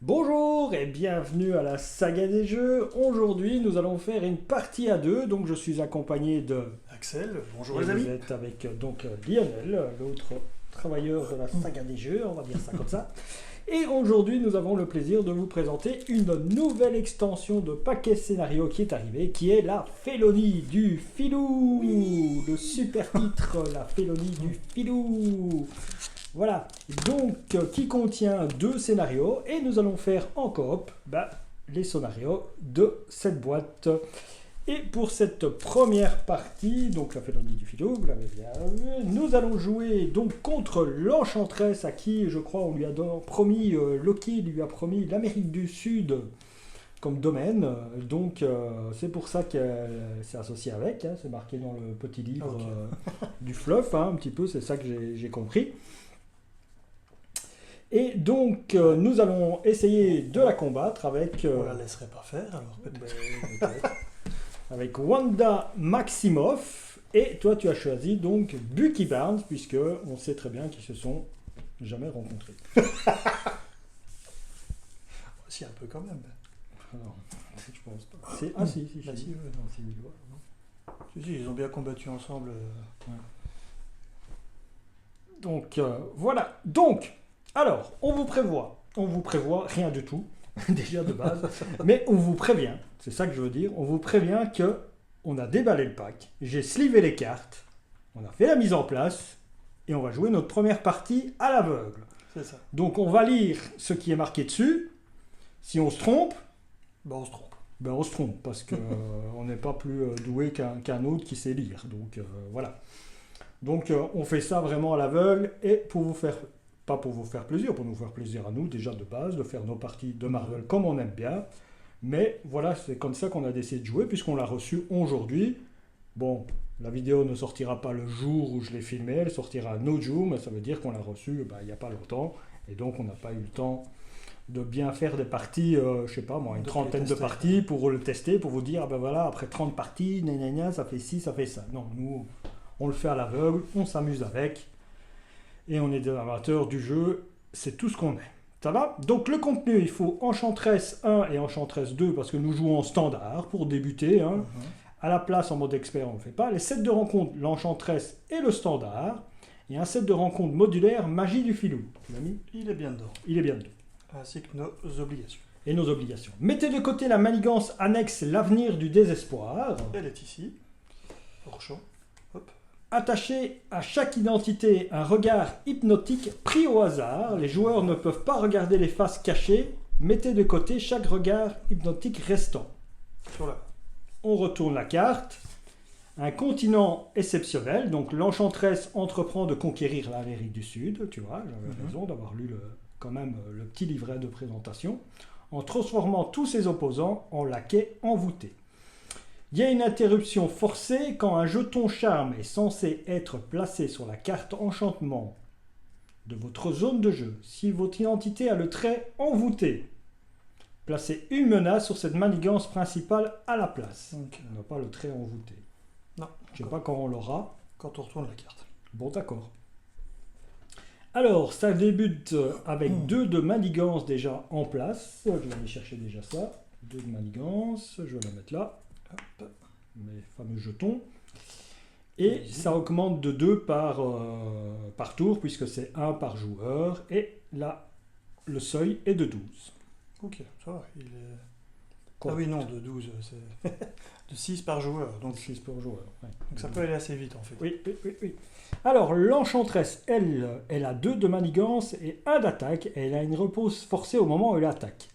Bonjour et bienvenue à la saga des jeux. Aujourd'hui, nous allons faire une partie à deux. Donc, je suis accompagné de Axel, bonjour et les amis. vous êtes avec Lionel, l'autre travailleur de la saga des jeux, on va dire ça comme ça. Et aujourd'hui, nous avons le plaisir de vous présenter une nouvelle extension de paquet scénario qui est arrivée, qui est la Félonie du Filou. Oui. Le super titre, la Félonie du Filou. Voilà, donc qui contient 2 scénarios et nous allons faire en coop les scénarios de cette boîte. Et pour cette première partie, donc la Félonie du Philo, vous l'avez bien vu, nous allons jouer donc contre l'Enchantresse à qui je crois on lui a promis, Loki lui a promis l'Amérique du Sud comme domaine, donc c'est pour ça qu'elle s'est associée avec, hein, c'est marqué dans le petit livre du fluff, hein, un petit peu, c'est ça que j'ai compris. Et donc, nous allons essayer de la combattre avec... On la laisserait pas faire, alors peut-être. Avec Wanda Maximoff. Et toi, tu as choisi donc Bucky Barnes, puisque on sait très bien qu'ils se sont jamais rencontrés. Si, un peu quand même. Alors, je pense pas. Si. Si, ils ont bien combattu ensemble. Ouais. Donc, voilà. Donc, alors, on vous prévoit rien du tout, déjà de base, mais on vous prévient, c'est ça que je veux dire, on vous prévient que on a déballé le pack, j'ai slivé les cartes, on a fait la mise en place, et on va jouer notre première partie à l'aveugle. C'est ça. Donc on va lire ce qui est marqué dessus, si on se trompe, on se trompe. on se trompe, parce qu'on n'est pas plus doué qu'un autre qui sait lire, donc voilà. Donc on fait ça vraiment à l'aveugle, et pour vous faire... Pas pour vous faire plaisir, pour nous faire plaisir à nous déjà de base, de faire nos parties de Marvel comme on aime bien. Mais voilà, c'est comme ça qu'on a décidé de jouer puisqu'on l'a reçu aujourd'hui. Bon, la vidéo ne sortira pas le jour où je l'ai filmée, elle sortira un autre jour, mais ça veut dire qu'on l'a reçu il n'y a pas longtemps. Et donc on n'a pas eu le temps de bien faire des parties, je sais pas moi, une trentaine de parties pour le tester, pour vous dire, voilà, après 30 parties, ça fait ci, ça fait ça. Non, nous, on le fait à l'aveugle, on s'amuse avec. Et on est des amateurs du jeu, c'est tout ce qu'on est. Ça va? Donc le contenu, il faut Enchantress 1 et Enchantress 2 parce que nous jouons en standard pour débuter. Hein. À la place, en mode expert, on ne le fait pas. Les sets de rencontre, l'Enchantress et le standard. Et un set de rencontre modulaire, Magie du Filou. L'ami? Il est bien dedans. Il est bien dedans. Ainsi que nos obligations. Et nos obligations. Mettez de côté la manigance annexe L'avenir du désespoir. Elle est ici. Hors champ. Hop. Attachez à chaque identité un regard hypnotique pris au hasard. Les joueurs ne peuvent pas regarder les faces cachées. Mettez de côté chaque regard hypnotique restant. Voilà. On retourne la carte. Un continent exceptionnel. Donc l'Enchantresse entreprend de conquérir l'Amérique du Sud. Tu vois, j'avais raison d'avoir lu quand même le petit livret de présentation. En transformant tous ses opposants en laquais envoûtés. Il y a une interruption forcée quand un jeton charme est censé être placé sur la carte enchantement de votre zone de jeu. Si votre identité a le trait envoûté, placez une menace sur cette manigance principale à la place. Okay. On n'a pas le trait envoûté. Non. Je ne sais pas quand on l'aura. Quand on retourne la carte. Bon, d'accord. Alors, ça débute avec 2 de manigance déjà en place. Je vais aller chercher déjà ça. 2 de manigance. Je vais la mettre là. Hop, mes fameux jetons. Et ça augmente de 2 par tour, puisque c'est 1 par joueur. Et là, le seuil est de 12. Ok, ça va. Il est... Quoi? Ah oui, non, de 12. C'est de 6 par joueur. Donc 6 par joueur. Ouais. Donc ça peut aller assez vite, en fait. Oui. Alors, l'Enchantresse, elle a 2 de manigance et 1 d'attaque. Et elle a une repose forcée au moment où elle attaque.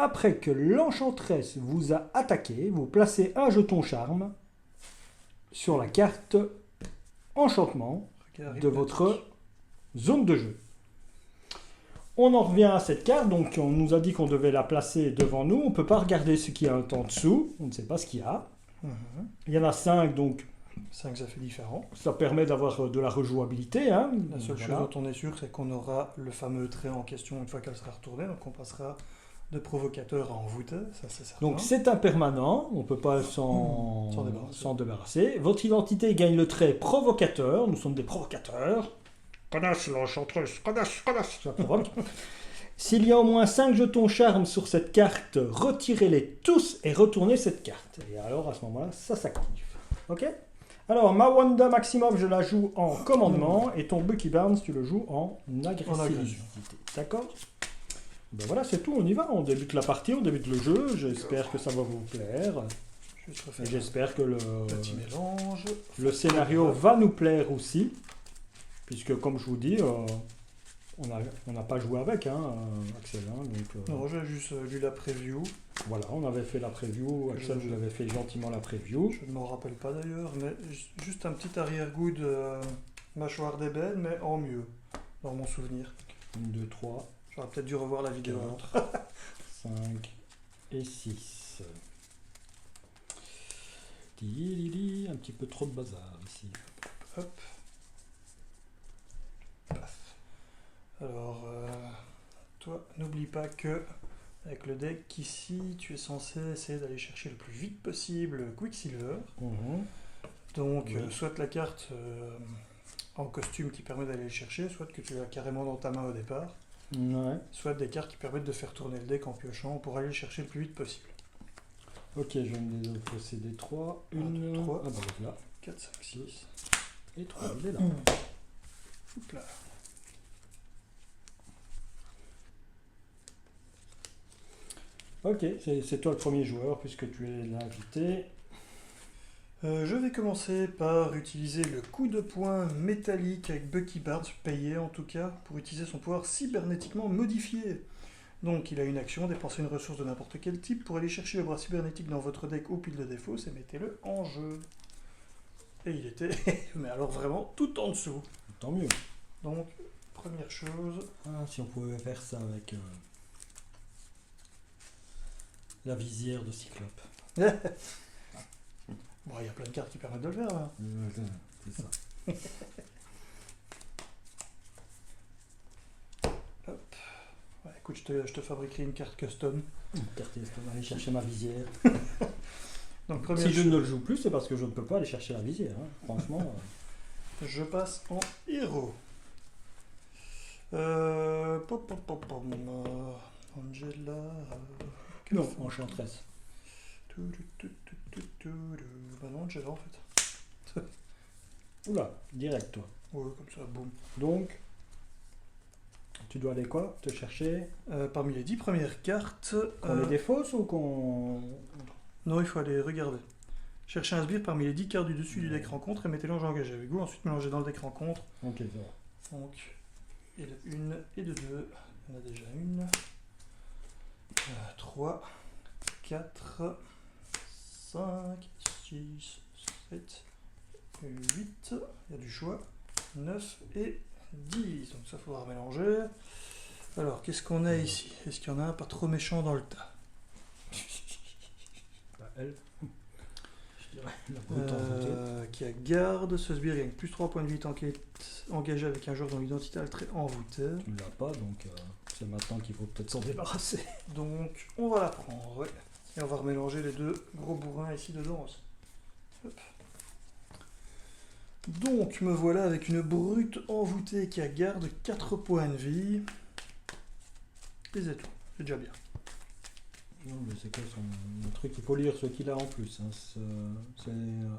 Après que l'Enchantresse vous a attaqué, vous placez un jeton charme sur la carte enchantement de votre zone de jeu. On en revient à cette carte, donc on nous a dit qu'on devait la placer devant nous. On ne peut pas regarder ce qu'il y a en dessous, on ne sait pas ce qu'il y a. Il y en a 5, donc 5, ça fait différent. Ça permet d'avoir de la rejouabilité. Hein. La seule chose dont on est sûr, c'est qu'on aura le fameux trait en question une fois qu'elle sera retournée, donc on passera de provocateur à envoûté, ça c'est certain. Donc c'est un permanent, on ne peut pas s'en débarrasser. Votre identité gagne le trait provocateur, nous sommes des provocateurs. Connasse l'Enchantresse, connasse, ça provoque. S'il y a au moins 5 jetons charme sur cette carte, retirez-les tous et retournez cette carte. Et alors à ce moment-là, ça s'active. Ok? Alors ma Wanda Maximoff, je la joue en commandement et ton Bucky Barnes, tu le joues en agressivité. D'accord? Ben voilà, c'est tout, on y va. On débute la partie, on débute le jeu. J'espère que ça va vous plaire. Et j'espère que Petit mélange. le scénario va nous plaire aussi. Puisque comme je vous dis, on n'a pas joué avec, hein, Axel. Hein, donc, non, j'ai juste lu la preview. Voilà, on avait fait la preview. Axel vous avait fait gentiment la preview. Je ne m'en rappelle pas d'ailleurs, mais juste un petit arrière-goût de mâchoire d'ébène, mais en mieux, dans mon souvenir. 1, 2, 3. J'aurais peut-être dû revoir la vidéo. 4, 5 et 6. Un petit peu trop de bazar ici. Hop. Paf. Alors, toi, n'oublie pas que avec le deck ici, tu es censé essayer d'aller chercher le plus vite possible Quicksilver. Donc, Oui. soit la carte en costume qui permet d'aller le chercher, soit que tu l'as carrément dans ta main au départ, Ouais. soit des cartes qui permettent de faire tourner le deck en piochant pour aller le chercher le plus vite possible. Ok, je vais me déposséder 3. 1, 2, 3. Ah bah voilà. 4, 5, 6. Et 3, il est là. Hop là. Ok, c'est toi le premier joueur puisque tu es l'invité. Je vais commencer par utiliser le coup de poing métallique avec Bucky Barnes, payé en tout cas, pour utiliser son pouvoir cybernétiquement modifié. Donc il a une action, dépensez une ressource de n'importe quel type pour aller chercher le bras cybernétique dans votre deck ou pile de défauts et mettez-le en jeu. Et il était, mais alors vraiment tout en dessous. Tant mieux. Donc, première chose... Ah, si on pouvait faire ça avec la visière de Cyclope. Bon, il y a plein de cartes qui permettent de le faire là. C'est ça. Hop. Ouais, écoute, je te fabriquerai une carte custom. Carte custom, aller chercher ma visière. Donc, Si je ne le joue plus, c'est parce que je ne peux pas aller chercher la visière. Hein. Franchement. Je passe en héros. Angela. Non, enchantresse. Bah non, Angela en fait. Oula, direct toi. Ouais, comme ça, boum. Donc, tu dois aller quoi? Te chercher Parmi les 10 premières cartes. qu'on les défausse ou qu'on. Non, il faut aller regarder. Cherchez un sbire parmi les 10 cartes du dessus du deck rencontre et mettez-le en jeu engagé avec vous. Ensuite, mélangez dans le deck rencontre. Ok, ça va. Donc, et de 1 et de 2. Il y en a déjà une. 3, 4, 5, 6, 7, 8. Il y a du choix. 9 et 10. Donc ça, il faudra mélanger. Alors, qu'est-ce qu'on a ici? Est-ce qu'il y en a un pas trop méchant dans le tas? Bah, elle. Je dirais la brute envoûtée. Qui a garde. Ce sbire gagne plus 3 points de vie tant qu'il est engagé avec un joueur dont l'identité altérée envoûtée. Tu ne l'as pas, donc c'est maintenant qu'il faut peut-être s'en débarrasser. Donc, on va la prendre, ouais. Et on va remélanger les deux gros bourrins ici dedans aussi. Hop. Donc, me voilà avec une brute envoûtée qui a garde 4 points de vie. Les étoiles, c'est déjà bien. Non, mais c'est quoi son truc? Il faut lire ce qu'il a en plus. Hein.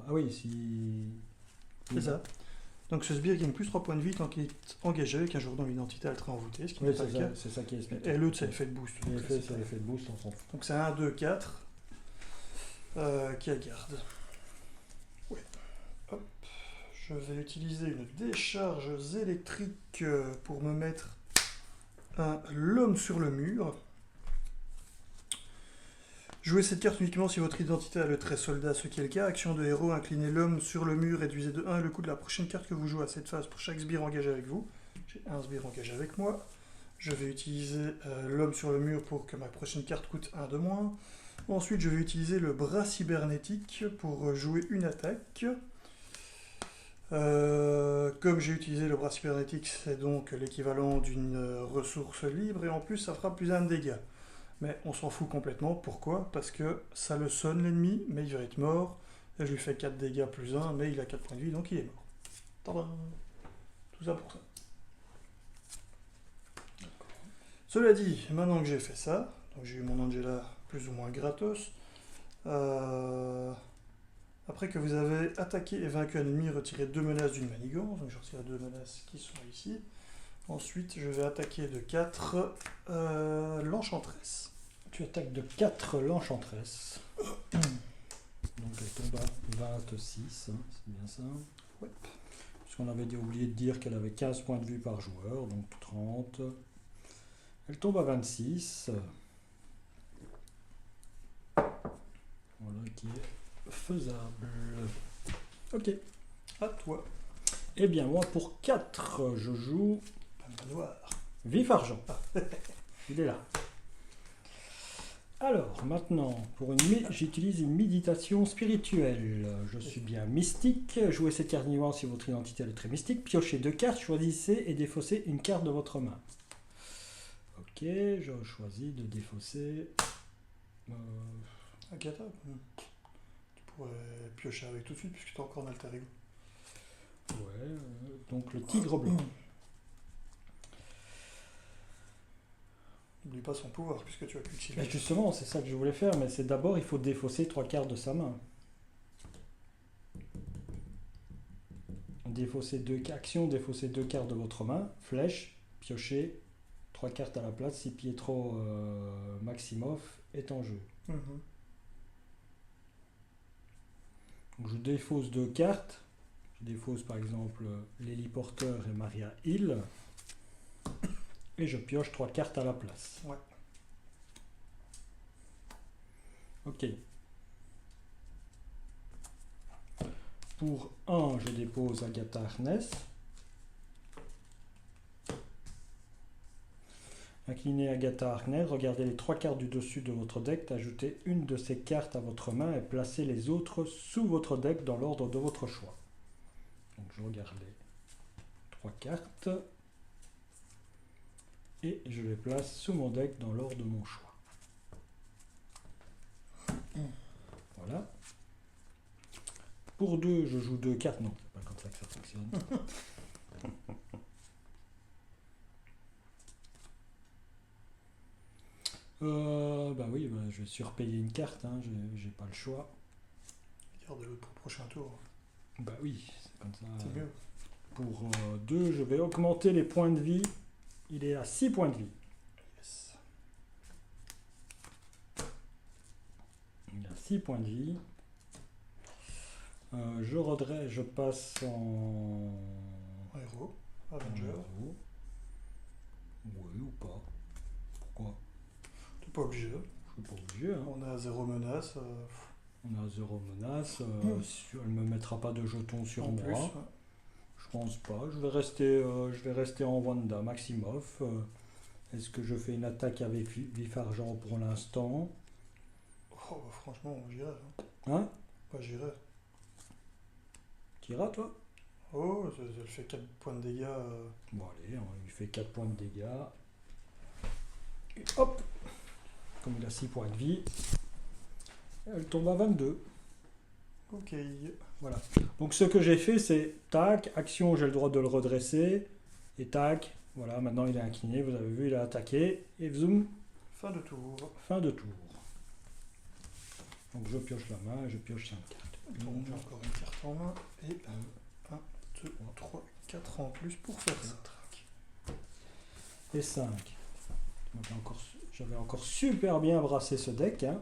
Ah oui, si. C'est ça. Donc ce sbire gagne plus 3 points de vie tant qu'il est engagé avec un joueur dont l'identité altérée envoûtée, ce qui n'est Oui, pas le cas. c'est ça qui explique. Et l'autre, c'est l'effet de boost. Donc L'effet, c'est l'effet de boost, on s'en fout. Donc c'est un 2, 4 qui a garde. Ouais. Hop. Je vais utiliser une décharge électrique pour me mettre l'homme sur le mur. Jouez cette carte uniquement si votre identité a le trait soldat, ce qui est le cas. Action de héros, inclinez l'homme sur le mur, réduisez de 1 le coût de la prochaine carte que vous jouez à cette phase pour chaque sbire engagé avec vous. J'ai un sbire engagé avec moi. Je vais utiliser l'homme sur le mur pour que ma prochaine carte coûte 1 de moins. Ensuite, je vais utiliser le bras cybernétique pour jouer une attaque. Comme j'ai utilisé le bras cybernétique, c'est donc l'équivalent d'une ressource libre et en plus ça fera plus 1 de dégâts. Mais on s'en fout complètement. Pourquoi? Parce que ça le sonne l'ennemi, mais il va être mort. Et je lui fais 4 dégâts plus 1, mais il a 4 points de vie, donc il est mort. Tadam! Tout ça pour ça. Cela dit, maintenant que j'ai fait ça, donc j'ai eu mon Angela plus ou moins gratos, après que vous avez attaqué et vaincu un ennemi, retiré 2 menaces d'une manigance, donc je retire 2 menaces qui sont ici. Ensuite, je vais attaquer de 4 l'enchantresse. Tu attaques de 4 l'enchantresse. Donc elle tombe à 26, hein, c'est bien ça. Ouais. Puisqu'on avait oublié de dire qu'elle avait 15 points de vue par joueur, donc 30. Elle tombe à 26. Voilà qui est faisable. Ok. À toi. Eh bien moi pour 4, je joue Un manoir. Vif Argent. Il est là. Alors, maintenant, j'utilise une méditation spirituelle. Je suis bien mystique. Jouez cette carte nuance si votre identité est très mystique. Piochez 2 cartes, choisissez et défaussez une carte de votre main. Ok, je choisis de défausser... Agatha, tu pourrais piocher avec tout de suite puisque tu es encore en alter ego. Ouais, donc le tigre blanc. N'oublie pas son pouvoir puisque tu as cultivé. Et justement, c'est ça que je voulais faire, mais c'est d'abord, il faut défausser 3 cartes de sa main. Défausser 2 actions, défausser 2 cartes de votre main, flèche, piocher 3 cartes à la place si Pietro Maximoff est en jeu. Donc je défausse 2 cartes. Je défausse par exemple Lily Porter et Maria Hill. Et je pioche 3 cartes à la place. Ouais. Ok. Pour 1, je dépose Agatha Harkness. Inclinez Agatha Harkness, regardez les 3 cartes du dessus de votre deck, ajoutez une de ces cartes à votre main et placez les autres sous votre deck dans l'ordre de votre choix. Donc je regarde les 3 cartes. Et je les place sous mon deck dans l'ordre de mon choix. Voilà. Pour 2, je joue 2 cartes. Non, c'est pas comme ça que ça fonctionne. Bah oui, bah, je vais surpayer une carte, hein, j'ai pas le choix. Garde-le pour le prochain tour. Bah oui, c'est comme ça. C'est mieux. Pour 2, je vais augmenter les points de vie. Il est à 6 points de vie. Yes. Il a 6 points de vie. Je passe en... Héros. Avenger. héros. Oui ou pas. Pourquoi? T'es pas obligé. Je suis pas obligé. Hein. On a 0 menace. On a 0 menace. Elle me mettra pas de jetons sur en moi. plus, ouais. Je pense pas. Je vais rester en Wanda Maximoff. Est-ce que je fais une attaque avec Vif Argent pour l'instant? Oh, bah, franchement, j'irai. Hein? Bah, j'irai. Tu iras, toi? Oh, elle fait 4 points de dégâts. Bon, allez, on lui fait 4 points de dégâts. Et hop! Comme il a 6 points de vie, elle tombe à 22. Ok. Voilà. Donc ce que j'ai fait, c'est tac, action, j'ai le droit de le redresser. Et tac, voilà, maintenant il est incliné, vous avez vu, il a attaqué. Et zoom, Fin de tour. fin de tour. Donc je pioche la main et je pioche 5 cartes. Donc, j'ai encore une carte en main. Et 1, 2, 3, 4 en plus pour faire ça. Et 5. J'avais encore super bien brassé ce deck. Hein.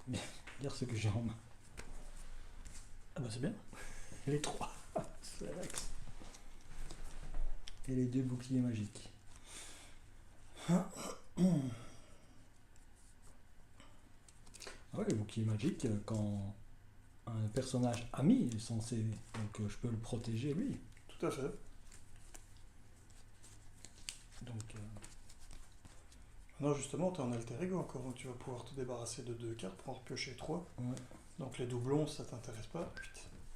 Mais regarde ce que j'ai en main. Ah bah c'est bien. Les 3. C'est Alex. Et les 2 boucliers magiques. Ah ouais, les boucliers magiques, quand un personnage ami est censé, donc je peux le protéger lui. Tout à fait. Donc, Non, justement, tu es en alter ego encore, donc tu vas pouvoir te débarrasser de 2 cartes pour en repiocher 3. ouais, Donc les doublons, ça t'intéresse pas.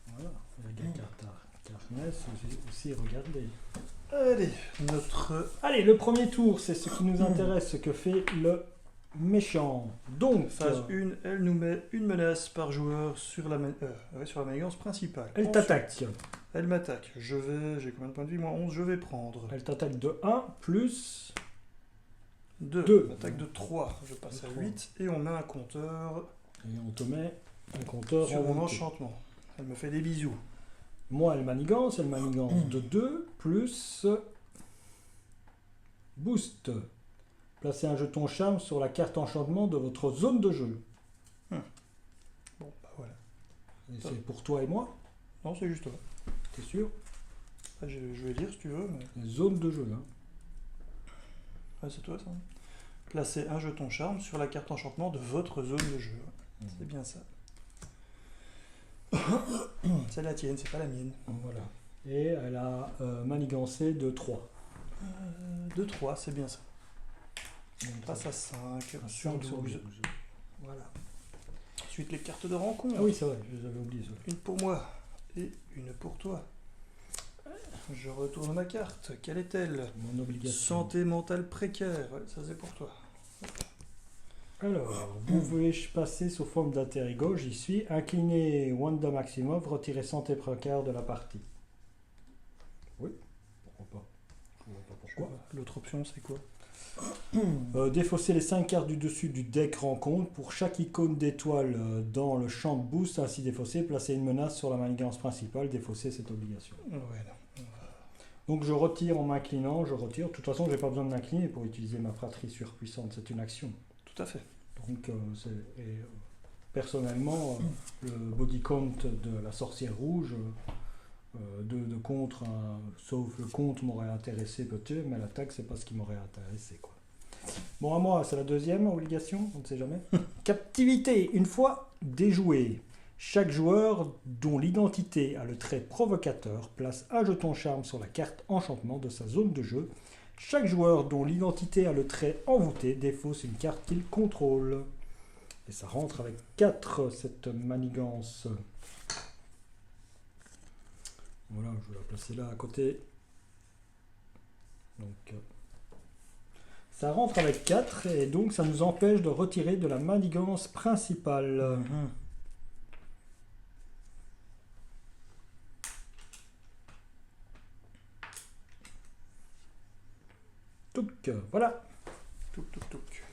voilà. La carte Harkness aussi, regardez. Allez, notre Allez, le premier tour, c'est ce qui nous intéresse, ce que fait le méchant. Donc, phase 1, elle nous met une menace par joueur sur la manigance principale. elle Ensuite, t'attaque. Elle m'attaque. J'ai combien de points de vie? Moi 11, je vais prendre. Elle t'attaque de 1 plus 2. Deux. Elle m'attaque de 3. Je passe De à 3. 8 et on met un compteur et on te met un compteur sur mon envoûté. enchantement. Elle me fait des bisous. Moi, elle manigance de 2 plus boost. Placez un jeton charme sur la carte enchantement de votre zone de jeu. Bon, bah voilà. Et c'est pour toi et moi, Non, c'est juste toi. t'es sûr? Après, je vais lire si tu veux, mais... Zone de jeu, hein. Ah, c'est toi ça. Placez un jeton charme sur la carte enchantement de votre zone de jeu. C'est bien ça. C'est la tienne, c'est pas la mienne. Voilà. Et elle a manigancé de 3. De 3, c'est bien ça. Donc, Passe à 5, sur 5 sur 12. 12. Voilà. Ensuite, les cartes de rencontre. Ah oui, c'est vrai, je les avais oubliées. Ça. Une pour moi et une pour toi. Je retourne ma carte. Quelle est-elle? Mon obligation. Santé mentale précaire. Ouais, ça c'est pour toi. Alors, vous pouvez passer sous forme d'interrigo, j'y suis. Incliné Wanda Maximov, retirer santé précaire de la partie. Oui, pourquoi pas. Je vois pas pourquoi. L'autre option, c'est quoi? Défausser les 5 cartes du dessus du deck rencontre. Pour chaque icône d'étoile dans le champ de boost, ainsi défaussé, placer une menace sur la manigance principale, défausser cette obligation. Ouais, Donc je retire en m'inclinant, je retire. De toute façon, je n'ai pas besoin de m'incliner pour utiliser ma fratrie surpuissante, c'est une action. tout à fait. Donc personnellement, le body count de la sorcière rouge, de contre, sauf le compte m'aurait intéressé peut-être, mais l'attaque, c'est pas ce qui m'aurait intéressé, quoi. Bon, à moi, c'est la deuxième obligation, on ne sait jamais. Captivité, une fois déjoué. Chaque joueur dont l'identité a le trait provocateur place un jeton charme sur la carte enchantement de sa zone de jeu. Chaque joueur dont l'identité a le trait envoûté défausse une carte qu'il contrôle. Et ça rentre avec 4, cette manigance. Voilà, je vais la placer là à côté. Donc, ça rentre avec 4 et donc ça nous empêche de retirer de la manigance principale. Touc, voilà. Touc, touc, touc.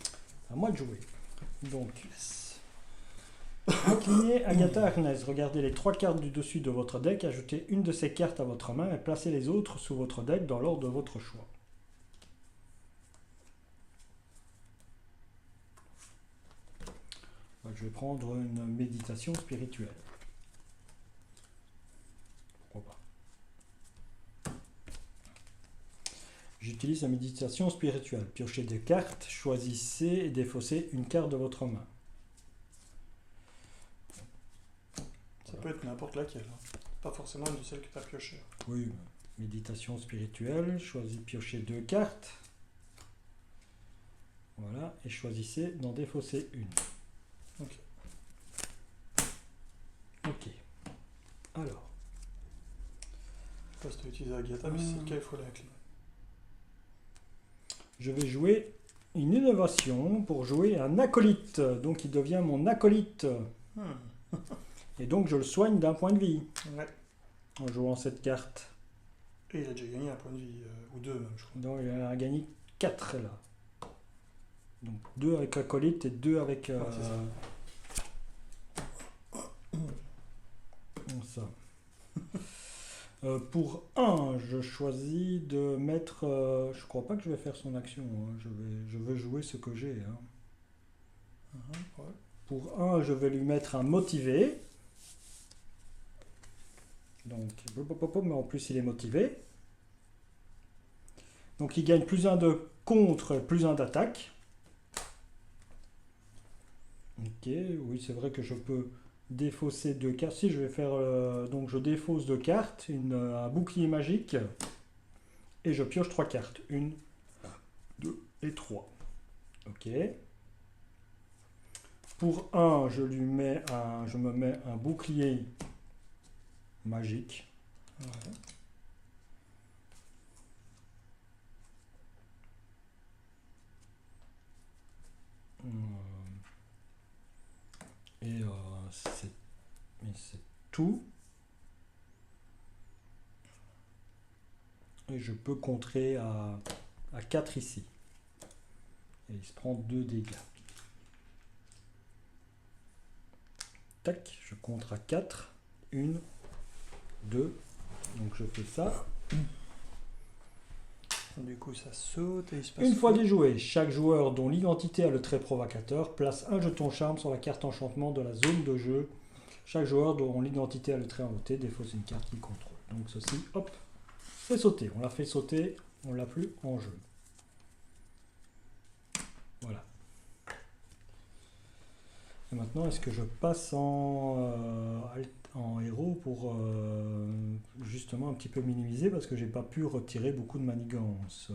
À moi de jouer. Donc, inclinez Agatha Harkness. Regardez les 3 cartes du dessus de votre deck, ajoutez une de ces cartes à votre main et placez les autres sous votre deck dans l'ordre de votre choix. Je vais prendre une méditation spirituelle. Pourquoi pas. J'utilise la méditation spirituelle. Piochez des cartes, choisissez et défaussez une carte de votre main. Ça peut être n'importe laquelle. Hein. Pas forcément une de celles que tu as piochées. Oui, méditation spirituelle. Choisissez, piochez 2 cartes. Voilà, et choisissez d'en défausser une. Ok. Ok. Alors. Je sais pas si tu as utilisé Agatha, mais si c'est le cas, il faut l'incliner. Je vais jouer une innovation pour jouer un acolyte. Donc il devient mon acolyte. Et donc je le soigne d'un point de vie. Ouais. En jouant cette carte. Et il a déjà gagné un point de vie, ou 2 même, je crois. Donc il a gagné 4 là. Donc 2 avec acolyte et 2 avec... Ouais, c'est ça. Ça. Pour 1, je choisis de mettre... je crois pas que je vais faire son action. Hein. Je vais jouer ce que j'ai. Hein. Ouais. Pour 1, je vais lui mettre un motivé. Donc, mais en plus il est motivé. Donc il gagne plus 1 de contre, plus 1 d'attaque. Ok, oui c'est vrai que je peux défausser 2 cartes. Si je vais faire... donc je défausse 2 cartes, un bouclier magique. Et je pioche 3 cartes. 1, 2 et 3. Ok. Pour 1, je me mets un bouclier magique. Ouais. Et c'est tout. Et je peux contrer à 4 ici. Et il se prend 2 dégâts. Tac, je contre à 4. 1, 2. Donc je fais ça. Du coup, ça saute et il se passe. Une fois déjoué, chaque joueur dont l'identité a le trait provocateur place un jeton charme sur la carte enchantement de la zone de jeu. Chaque joueur dont l'identité a le trait annoté défausse une carte qu'il contrôle. Donc ceci, hop, c'est sauté. On l'a fait sauter, on l'a plus en jeu. Voilà. Et maintenant, est-ce que je passe en héros pour justement un petit peu minimiser parce que j'ai pas pu retirer beaucoup de manigances.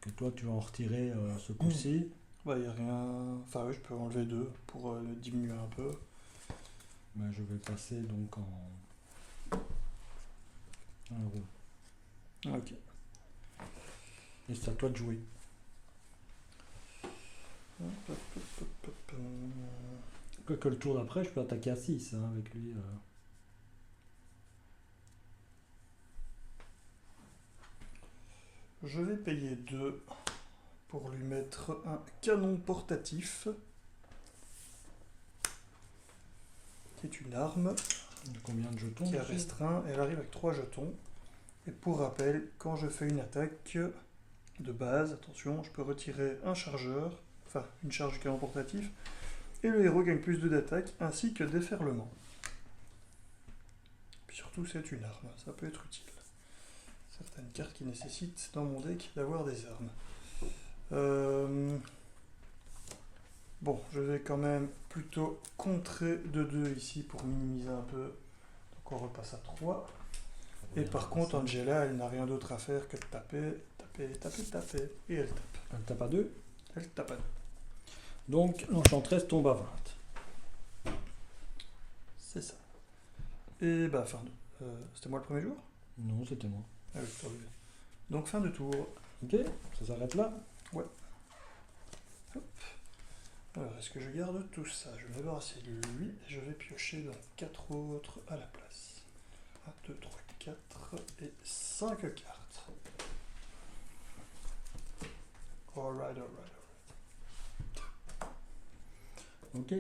Que toi, tu vas en retirer ce coup-ci. Bah, y a rien. Enfin, oui, je peux enlever 2 pour diminuer un peu. Ben, je vais passer donc en héros. Ok. Et c'est à toi de jouer. Que le tour d'après, je peux attaquer à 6 avec lui. Je vais payer 2 pour lui mettre un canon portatif, qui est une arme Combien de jetons qui est dessus restreint. Elle arrive avec 3 jetons. Et pour rappel, quand je fais une attaque de base, attention, je peux retirer un chargeur, enfin une charge du canon portatif, et le héros gagne plus 2 d'attaque ainsi que déferlement. Puis surtout, c'est une arme, ça peut être utile. Certaines cartes qui nécessitent dans mon deck d'avoir des armes. Bon, je vais quand même plutôt contrer de 2 ici pour minimiser un peu. Donc on repasse à 3. Et par contre, Angela, elle n'a rien d'autre à faire que de taper, taper, taper, taper. Et elle tape. Elle tape à 2. Elle tape à 2. Donc l'enchanteresse tombe à 20. C'est ça. Et bah, fin de... c'était moi le premier jour? Non, c'était moi. Ah oui, t'as vu. Donc fin de tour. Ok, ça s'arrête là. Ouais. Hop. Alors, est-ce que je garde tout ça? Je vais me débarrasser de lui et je vais piocher dans 4 autres à la place. 1, 2, 3, 4 et 5 cartes. Alright. Ok.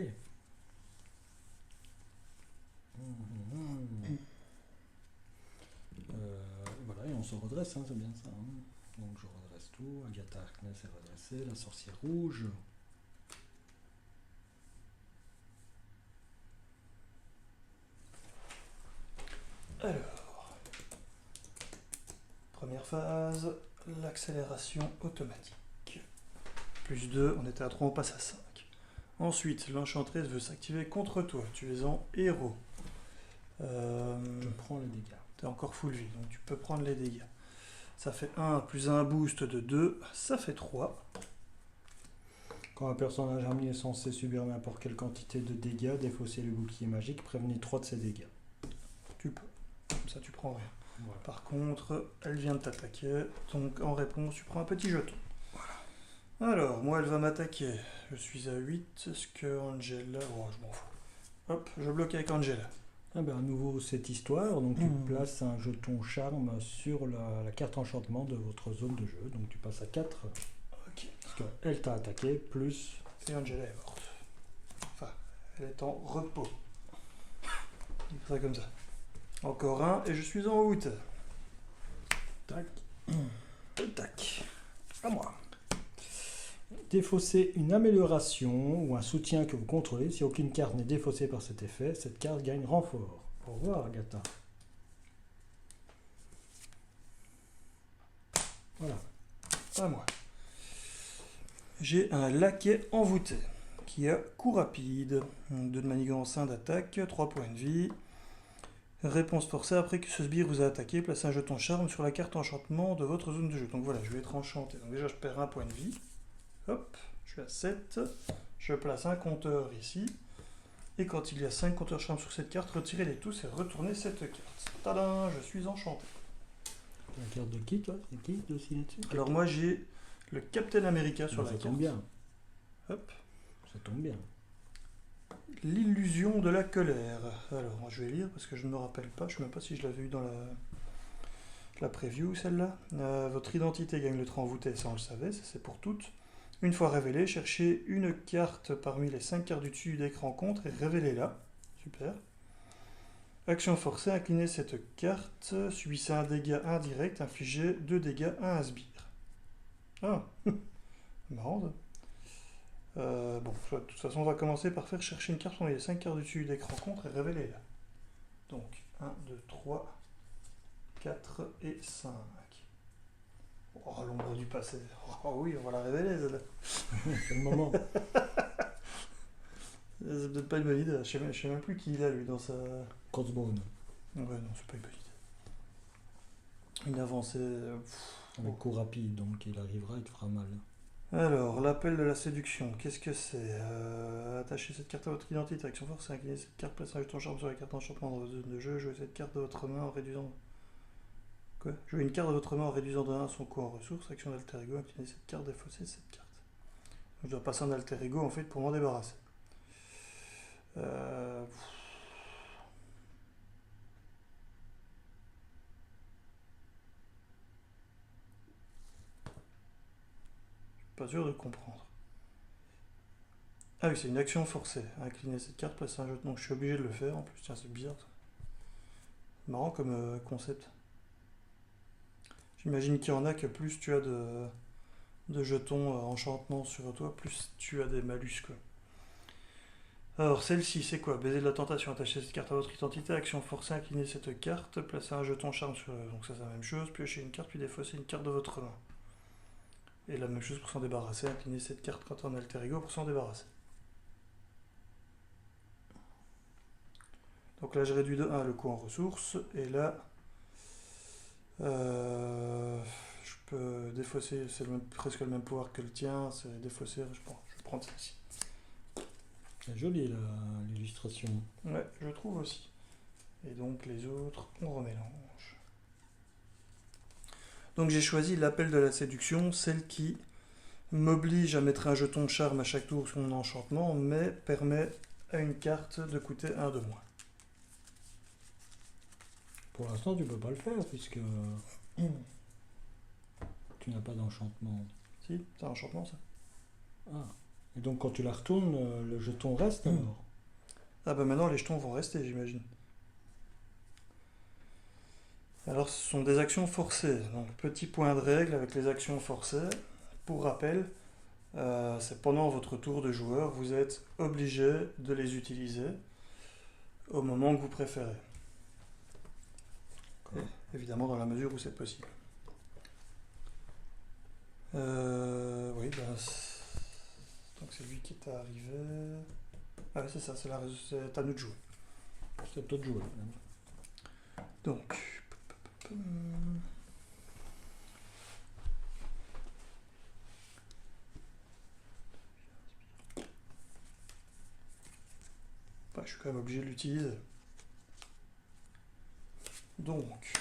Voilà, et on se redresse, c'est bien ça. Donc je redresse tout. Agatha Harkness est redressée, la sorcière rouge. Alors, première phase, l'accélération automatique. Plus 2, on était à 3, on passe à 5. Ensuite, l'enchanteresse veut s'activer contre toi. Tu es en héros. Je prends les dégâts. Tu es encore full vie, donc tu peux prendre les dégâts. Ça fait 1 plus un boost de 2, ça fait 3. Quand un personnage ami est censé subir n'importe quelle quantité de dégâts, défausser le bouclier magique, prévenez 3 de ses dégâts. Tu peux. Comme ça, tu prends rien. Voilà. Par contre, elle vient de t'attaquer, donc en réponse, tu prends un petit jeton. Voilà. Alors, moi, elle va m'attaquer. Je suis à 8. Est-ce que Angela... Oh, je m'en fous. Hop, je bloque avec Angela. Ah ben, à nouveau, cette histoire. Donc, tu places un jeton charme sur la carte enchantement de votre zone de jeu. Donc, tu passes à 4. Ok. Parce qu'elle t'a attaqué, plus... Et Angela est morte. Enfin, elle est en repos. On dit ça comme ça. Encore un, et je suis en out. Tac. Tac. À moi. Défausser une amélioration ou un soutien que vous contrôlez. Si aucune carte n'est défaussée par cet effet, cette carte gagne renfort. Au revoir, Agatha. Voilà. À moi. J'ai un laquais envoûté qui a coup rapide, 2 de manigance, 1 d'attaque, 3 points de vie. Réponse forcée, après que ce sbire vous a attaqué, placez un jeton charme sur la carte enchantement de votre zone de jeu. Donc voilà, je vais être enchanté. Donc déjà, je perds 1 point de vie. Hop, je suis à 7. Je place un compteur ici. Et quand il y a 5 compteurs charme sur cette carte, retirez-les tous et retournez cette carte. Tadam, je suis enchanté. La carte de qui, toi? C'est qui aussi là-dessus? Alors moi, j'ai le Captain America sur la Ça carte. tombe bien. Hop. Ça tombe bien. L'illusion de la colère. Alors, je vais lire parce que je ne me rappelle pas. Je ne sais même pas si je l'avais eu dans La preview, celle-là. Votre identité gagne le train envoûté, ça on le savait, ça c'est pour toutes. Une fois révélée, cherchez une carte parmi les 5 cartes du dessus d'écran rencontre et révélez-la. Super. Action forcée, inclinez cette carte, subissez un dégât indirect, infligez 2 dégâts à un sbire. Ah, marrant ça. Bon, de toute façon, on va commencer par faire chercher une carte parmi les 5 cartes du dessus d'écran rencontre et révéler-la. Donc, 1, 2, 3, 4 et 5. Oh, l'ombre du passé. Oh oui, on va la révéler, celle-là. C'est le moment. C'est peut-être pas une bonne idée. Je sais même plus qui il a, lui, dans sa... Crossbone. Ouais, non, c'est pas une bonne idée. Une avancée... Avec coup rapide, donc il arrivera, il te fera mal. Alors, l'appel de la séduction, qu'est-ce que c'est? Attachez cette carte à votre identité, action force, inclinez cette carte, placez un jeton charme sur la carte d'enchantement dans votre zone de jeu, jouez cette carte de votre main en réduisant... Quoi? Jouez une carte de votre main en réduisant de 1 son coût en ressources, action d'alter ego, inclinez cette carte, défaussez cette carte. Je dois passer un alter ego en fait pour m'en débarrasser. Je suis pas sûr de comprendre. Ah oui, c'est une action forcée. Incliner cette carte, placer un jeton. Je suis obligé de le faire en plus. Tiens, c'est bizarre ça. Marrant comme concept. J'imagine qu'il y en a que plus tu as de jetons enchantement sur toi, plus tu as des malus quoi. Alors celle-ci, c'est quoi? Baiser de la tentation, attacher cette carte à votre identité, action forcée, incliner cette carte, placer un jeton charme sur... Donc ça c'est la même chose, piocher une carte, puis défausser une carte de votre main. Et la même chose pour s'en débarrasser, incliner cette carte quand on a alter ego pour s'en débarrasser. Donc là je réduis de 1 le coût en ressources, et là je peux défausser, c'est presque le même pouvoir que le tien, c'est défausser, je vais prendre celle-ci. C'est joli l'illustration. Ouais, je trouve aussi. Et donc les autres, on remélange. Donc j'ai choisi l'appel de la séduction, celle qui m'oblige à mettre un jeton charme à chaque tour sur mon enchantement, mais permet à une carte de coûter 1 de moins. Pour l'instant, tu peux pas le faire puisque tu n'as pas d'enchantement. Si, c'est un enchantement ça. Ah. Et donc quand tu la retournes, le jeton reste alors? Ah bah maintenant les jetons vont rester, j'imagine. Alors ce sont des actions forcées. Donc petit point de règle avec les actions forcées. Pour rappel, c'est pendant votre tour de joueur, vous êtes obligé de les utiliser au moment que vous préférez. Évidemment dans la mesure où c'est possible. Oui, ben, donc c'est lui qui est arrivé. Ah oui, c'est ça, c'est à nous de jouer. C'est à toi de jouer. Donc. Bah, je suis quand même obligé de l'utiliser. Donc,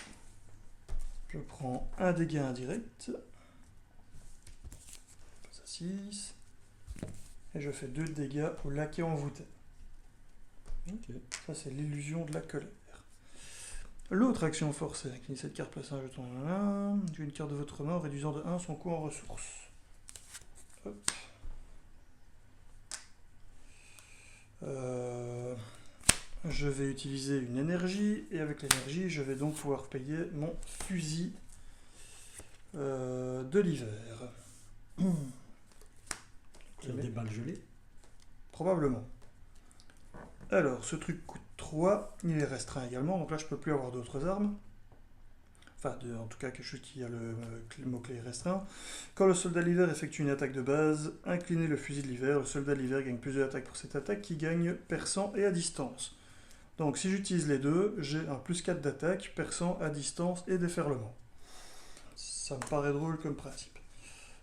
je prends un dégât indirect. Ça 6. Et je fais 2 dégâts au laquais envoûté. Ok. Ça, c'est l'illusion de la colère. L'autre action forcée, inclinez cette carte, placez un jeton. J'ai une carte de votre main en réduisant de 1 son coût en ressources. Hop. Je vais utiliser une énergie, et avec l'énergie, je vais donc pouvoir payer mon fusil de l'hiver. Il y a des balles gelées? Probablement. Alors, ce truc coûte 3, il est restreint également, donc là je peux plus avoir d'autres armes. Enfin, en tout cas, quelque chose qui a le mot-clé restreint. Quand le soldat de l'hiver effectue une attaque de base, inclinez le fusil de l'hiver. Le soldat de l'hiver gagne plus d'attaques pour cette attaque qui gagne perçant et à distance. Donc si j'utilise les deux, j'ai un plus 4 d'attaque, perçant, à distance et déferlement. Ça me paraît drôle comme principe.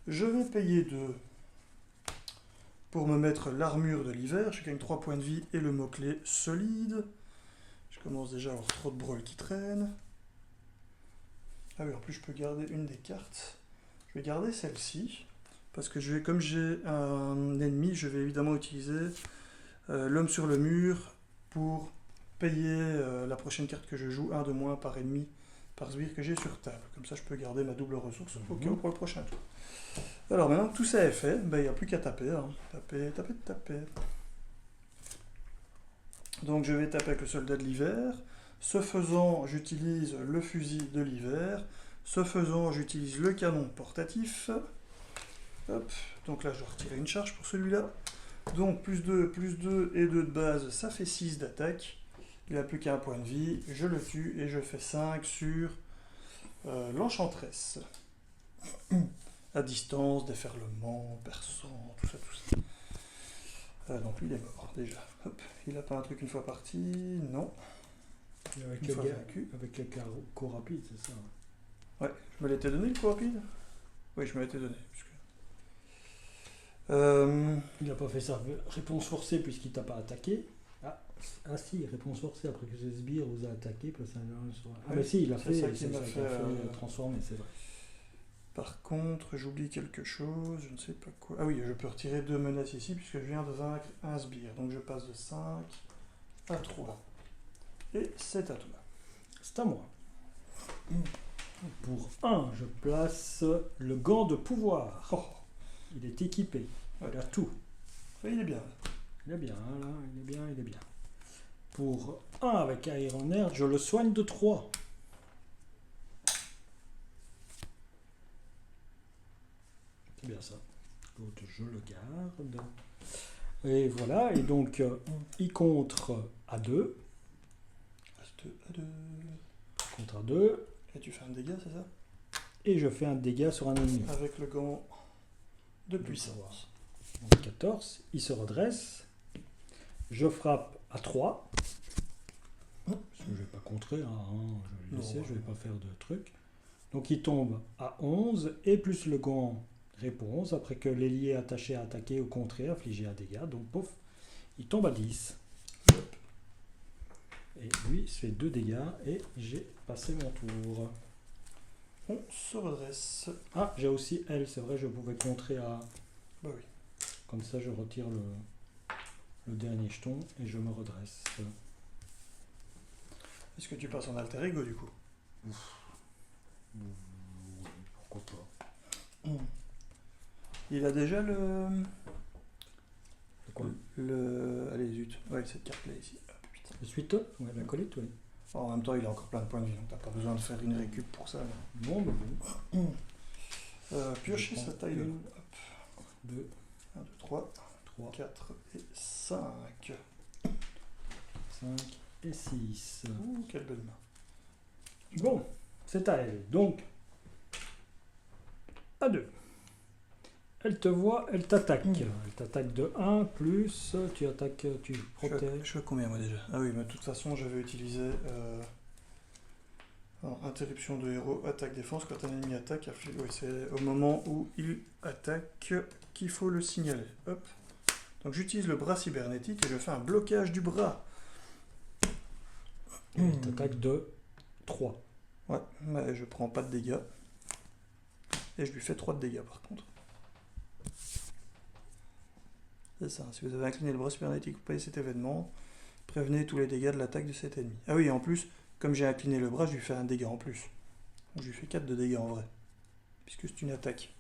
Je vais payer 2 pour me mettre l'armure de l'hiver. Je gagne 3 points de vie et le mot-clé solide. Je commence déjà à avoir trop de brôles qui traînent. Ah oui, en plus je peux garder une des cartes. Je vais garder celle-ci. Parce que comme j'ai un ennemi, je vais évidemment utiliser l'homme sur le mur pour payer la prochaine carte que je joue, 1 de moins par ennemi par sbire que j'ai sur table. Comme ça, je peux garder ma double ressource au cas où pour le prochain tour. Alors maintenant que tout ça est fait, ben, il n'y a plus qu'à taper. Hein. Taper, taper, taper. Donc je vais taper avec le soldat de l'hiver. Ce faisant, j'utilise le fusil de l'hiver. Ce faisant, j'utilise le canon portatif. Hop. Donc là, je dois retirer une charge pour celui-là. Donc plus 2 et 2 de base, ça fait 6 d'attaque. Il n'a plus qu'un point de vie. Je le tue et je fais 5 sur l'enchanteresse. À distance, déferlement, perçant, tout ça. Donc lui, il est mort déjà. Hop. Il n'a pas un truc une fois parti. Non. Avec Une le fois gars, vaincu. avec le coup rapide, c'est ça. Ouais, je me l'étais donné le coup rapide. Oui, je me l'étais donné. Il n'a pas fait sa réponse forcée puisqu'il t'a pas attaqué. Ah si, réponse forcée après que ce sbire vous a attaqué. Ah mais si, il a c'est fait, ça qui c'est m'a ça qui a fait, fait transformer, c'est vrai. Par contre, j'oublie quelque chose, je ne sais pas quoi. Ah oui, je peux retirer 2 menaces ici puisque je viens de vaincre un sbire. Donc je passe de 5 à 3. Et c'est à toi. C'est à moi. Pour 1, je place le gant de pouvoir. Oh, Il est équipé. Ouais. Il a tout. il est bien. Il est bien, là. Il est bien, il est bien. Pour 1 avec Iron Air, je le soigne de 3. C'est bien ça. L'autre, je le garde. Et voilà. Et donc, il contre à 2. Reste à 2. Contre à 2. Et tu fais un dégât, c'est ça? Et je fais un dégât sur un ennemi. Avec le gant de puissance. Donc 14. Il se redresse. Je frappe à 3. Parce que je ne vais pas contrer. Je vais laisser, je ne vais pas faire de truc. Donc il tombe à 11. Et plus le gant répond 11. Après que l'ailier attaché à attaquer ou contrer, infliger un dégât. Donc pouf, il tombe à 10. Et lui, il se fait 2 dégâts. Et j'ai passé mon tour. On se redresse. Ah, j'ai aussi elle. C'est vrai, je pouvais contrer à... Bah oui. Comme ça, je retire le dernier jeton et je me redresse. Est-ce que tu passes en alter ego du coup? Pourquoi pas. Il a déjà C'est quoi Allez, zut. Ouais, cette carte-là ici. Ah, putain. Le suite? Ouais, la colite, oui. En même temps, il a encore plein de points de vie, donc t'as pas besoin de faire une récup pour ça. Bon, bah bon. Piocher sa taille de 2, 1, 2, 3, 3, 4 et 5. 5 et 6. Ouh, quelle belle main. Bon, c'est à elle. Donc, à 2. Elle te voit, elle t'attaque. Elle t'attaque de 1, plus tu attaques, tu protèges. Je fais combien moi déjà? Ah oui, mais de toute façon, j'avais utilisé interruption de héros, attaque, défense. Quand un ennemi attaque, oui, c'est au moment où il attaque qu'il faut le signaler. Hop. Donc j'utilise le bras cybernétique et je fais un blocage du bras. Elle t'attaque de 3. Ouais, mais je prends pas de dégâts. Et je lui fais 3 de dégâts par contre. C'est ça, si vous avez incliné le bras cybernétique pour payer cet événement, prévenez tous les dégâts de l'attaque de cet ennemi. Ah oui, en plus, comme j'ai incliné le bras, je lui fais un dégât en plus. Donc je lui fais 4 de dégâts en vrai. Puisque c'est une attaque.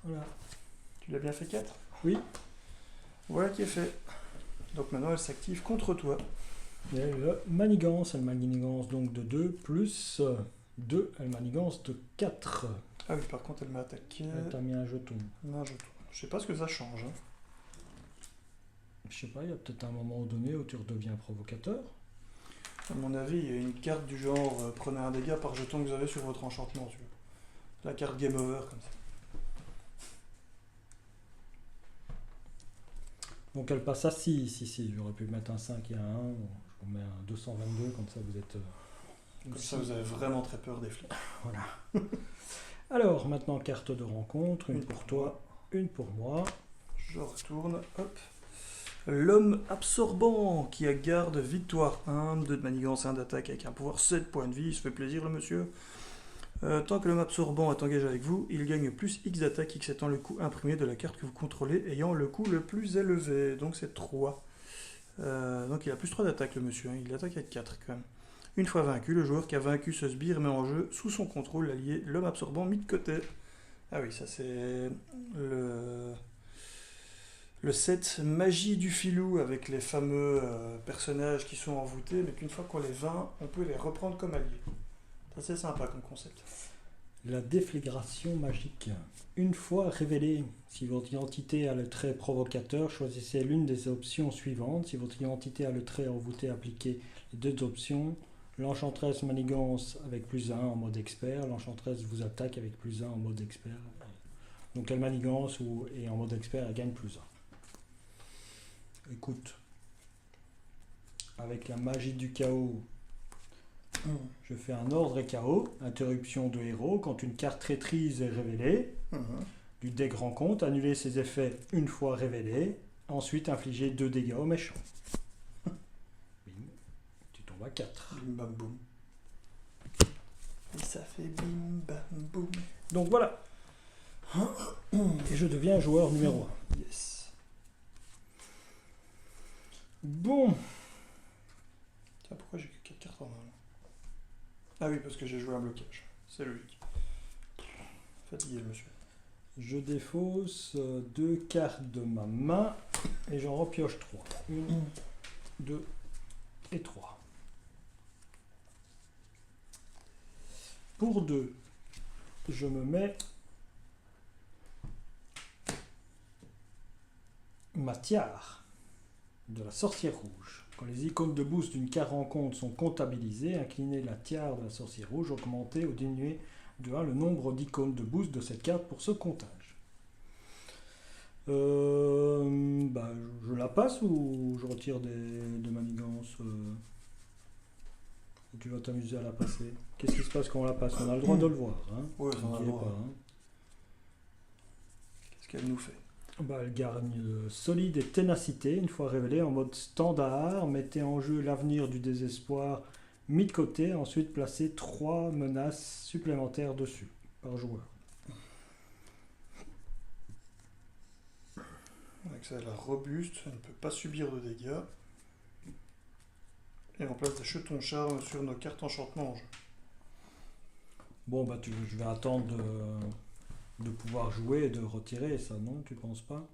Voilà. Tu l'as bien fait 4? Oui. Voilà qui est fait. Donc maintenant elle s'active contre toi. Et elle manigance donc de 2, plus 2, elle manigance de 4. Ah oui, par contre elle m'a attaqué. Elle t'a mis un jeton. Un jeton. Je sais pas ce que ça change. Hein. Je sais pas, il y a peut-être un moment donné où tu redeviens provocateur. À mon avis, il y a une carte du genre prenez un dégât par jeton que vous avez sur votre enchantement. Tu vois. La carte Game Over comme ça. Donc elle passe à 6 ici. J'aurais pu mettre un 5 et un 1. Je vous mets un 222, comme ça vous êtes... Comme ça vous avez vraiment très peur des flics. Voilà. Alors, maintenant, carte de rencontre. Une pour toi, une pour moi. Je retourne. Hop. L'homme absorbant qui a garde victoire 1, 2 de manigance, 1 d'attaque avec un pouvoir 7 points de vie. Il se fait plaisir le monsieur. Tant que l'homme absorbant est engagé avec vous, il gagne plus X d'attaque, X étant le coût imprimé de la carte que vous contrôlez ayant le coût le plus élevé. Donc c'est 3. Donc il a plus 3 d'attaque le monsieur, hein. Il attaque avec 4 quand même. Une fois vaincu, le joueur qui a vaincu ce sbire met en jeu sous son contrôle l'allié l'homme absorbant mis de côté. Ah oui, ça c'est le set magie du filou avec les fameux personnages qui sont envoûtés, mais qu'une fois qu'on les vainc, on peut les reprendre comme alliés. C'est assez sympa comme concept. La déflagration magique. Une fois révélée, si votre identité a le trait provocateur, choisissez l'une des options suivantes. Si votre identité a le trait envoûté, appliquez les deux options. L'enchantresse manigance avec plus 1 en mode expert. L'enchantresse vous attaque avec plus 1 en mode expert. Donc elle manigance et en mode expert, elle gagne plus 1. Écoute, avec la magie du chaos, je fais un ordre et chaos, interruption de héros. Quand une carte traîtrise est révélée, du deck rencontre, annuler ses effets une fois révélés, ensuite infliger 2 dégâts aux méchants. Bim, tu tombes à 4. Bim bam boum. Et ça fait bim bam boum. Donc voilà. Et je deviens joueur numéro 1. Yes. Bon. Tiens, pourquoi j'ai que 4 cartes en main là? Ah oui, parce que j'ai joué un blocage. C'est logique. Fatigué, monsieur. Je défausse 2 cartes de ma main et j'en repioche 3. 1, 2 et 3. Pour 2, je me mets ma tiare de la sorcière rouge. Quand les icônes de boost d'une carte rencontre sont comptabilisées, inclinez la tiare de la sorcière rouge, augmentez ou diminuez de 1 le nombre d'icônes de boost de cette carte pour ce comptage. Je la passe ou je retire de manigance ou tu vas t'amuser à la passer? Qu'est-ce qui se passe quand on la passe? On a le droit de le voir. Hein, Ouais, on a le droit. pas, hein. Qu'est-ce qu'elle nous fait? Elle gagne solide et ténacité, une fois révélée en mode standard. Mettez en jeu l'avenir du désespoir mis de côté. Ensuite, placez 3 menaces supplémentaires dessus par joueur. Avec ça, elle est robuste, elle ne peut pas subir de dégâts. Et on place des jetons charme sur nos cartes enchantement en jeu. Bon, je vais attendre de pouvoir jouer et de retirer ça, non? Tu penses pas?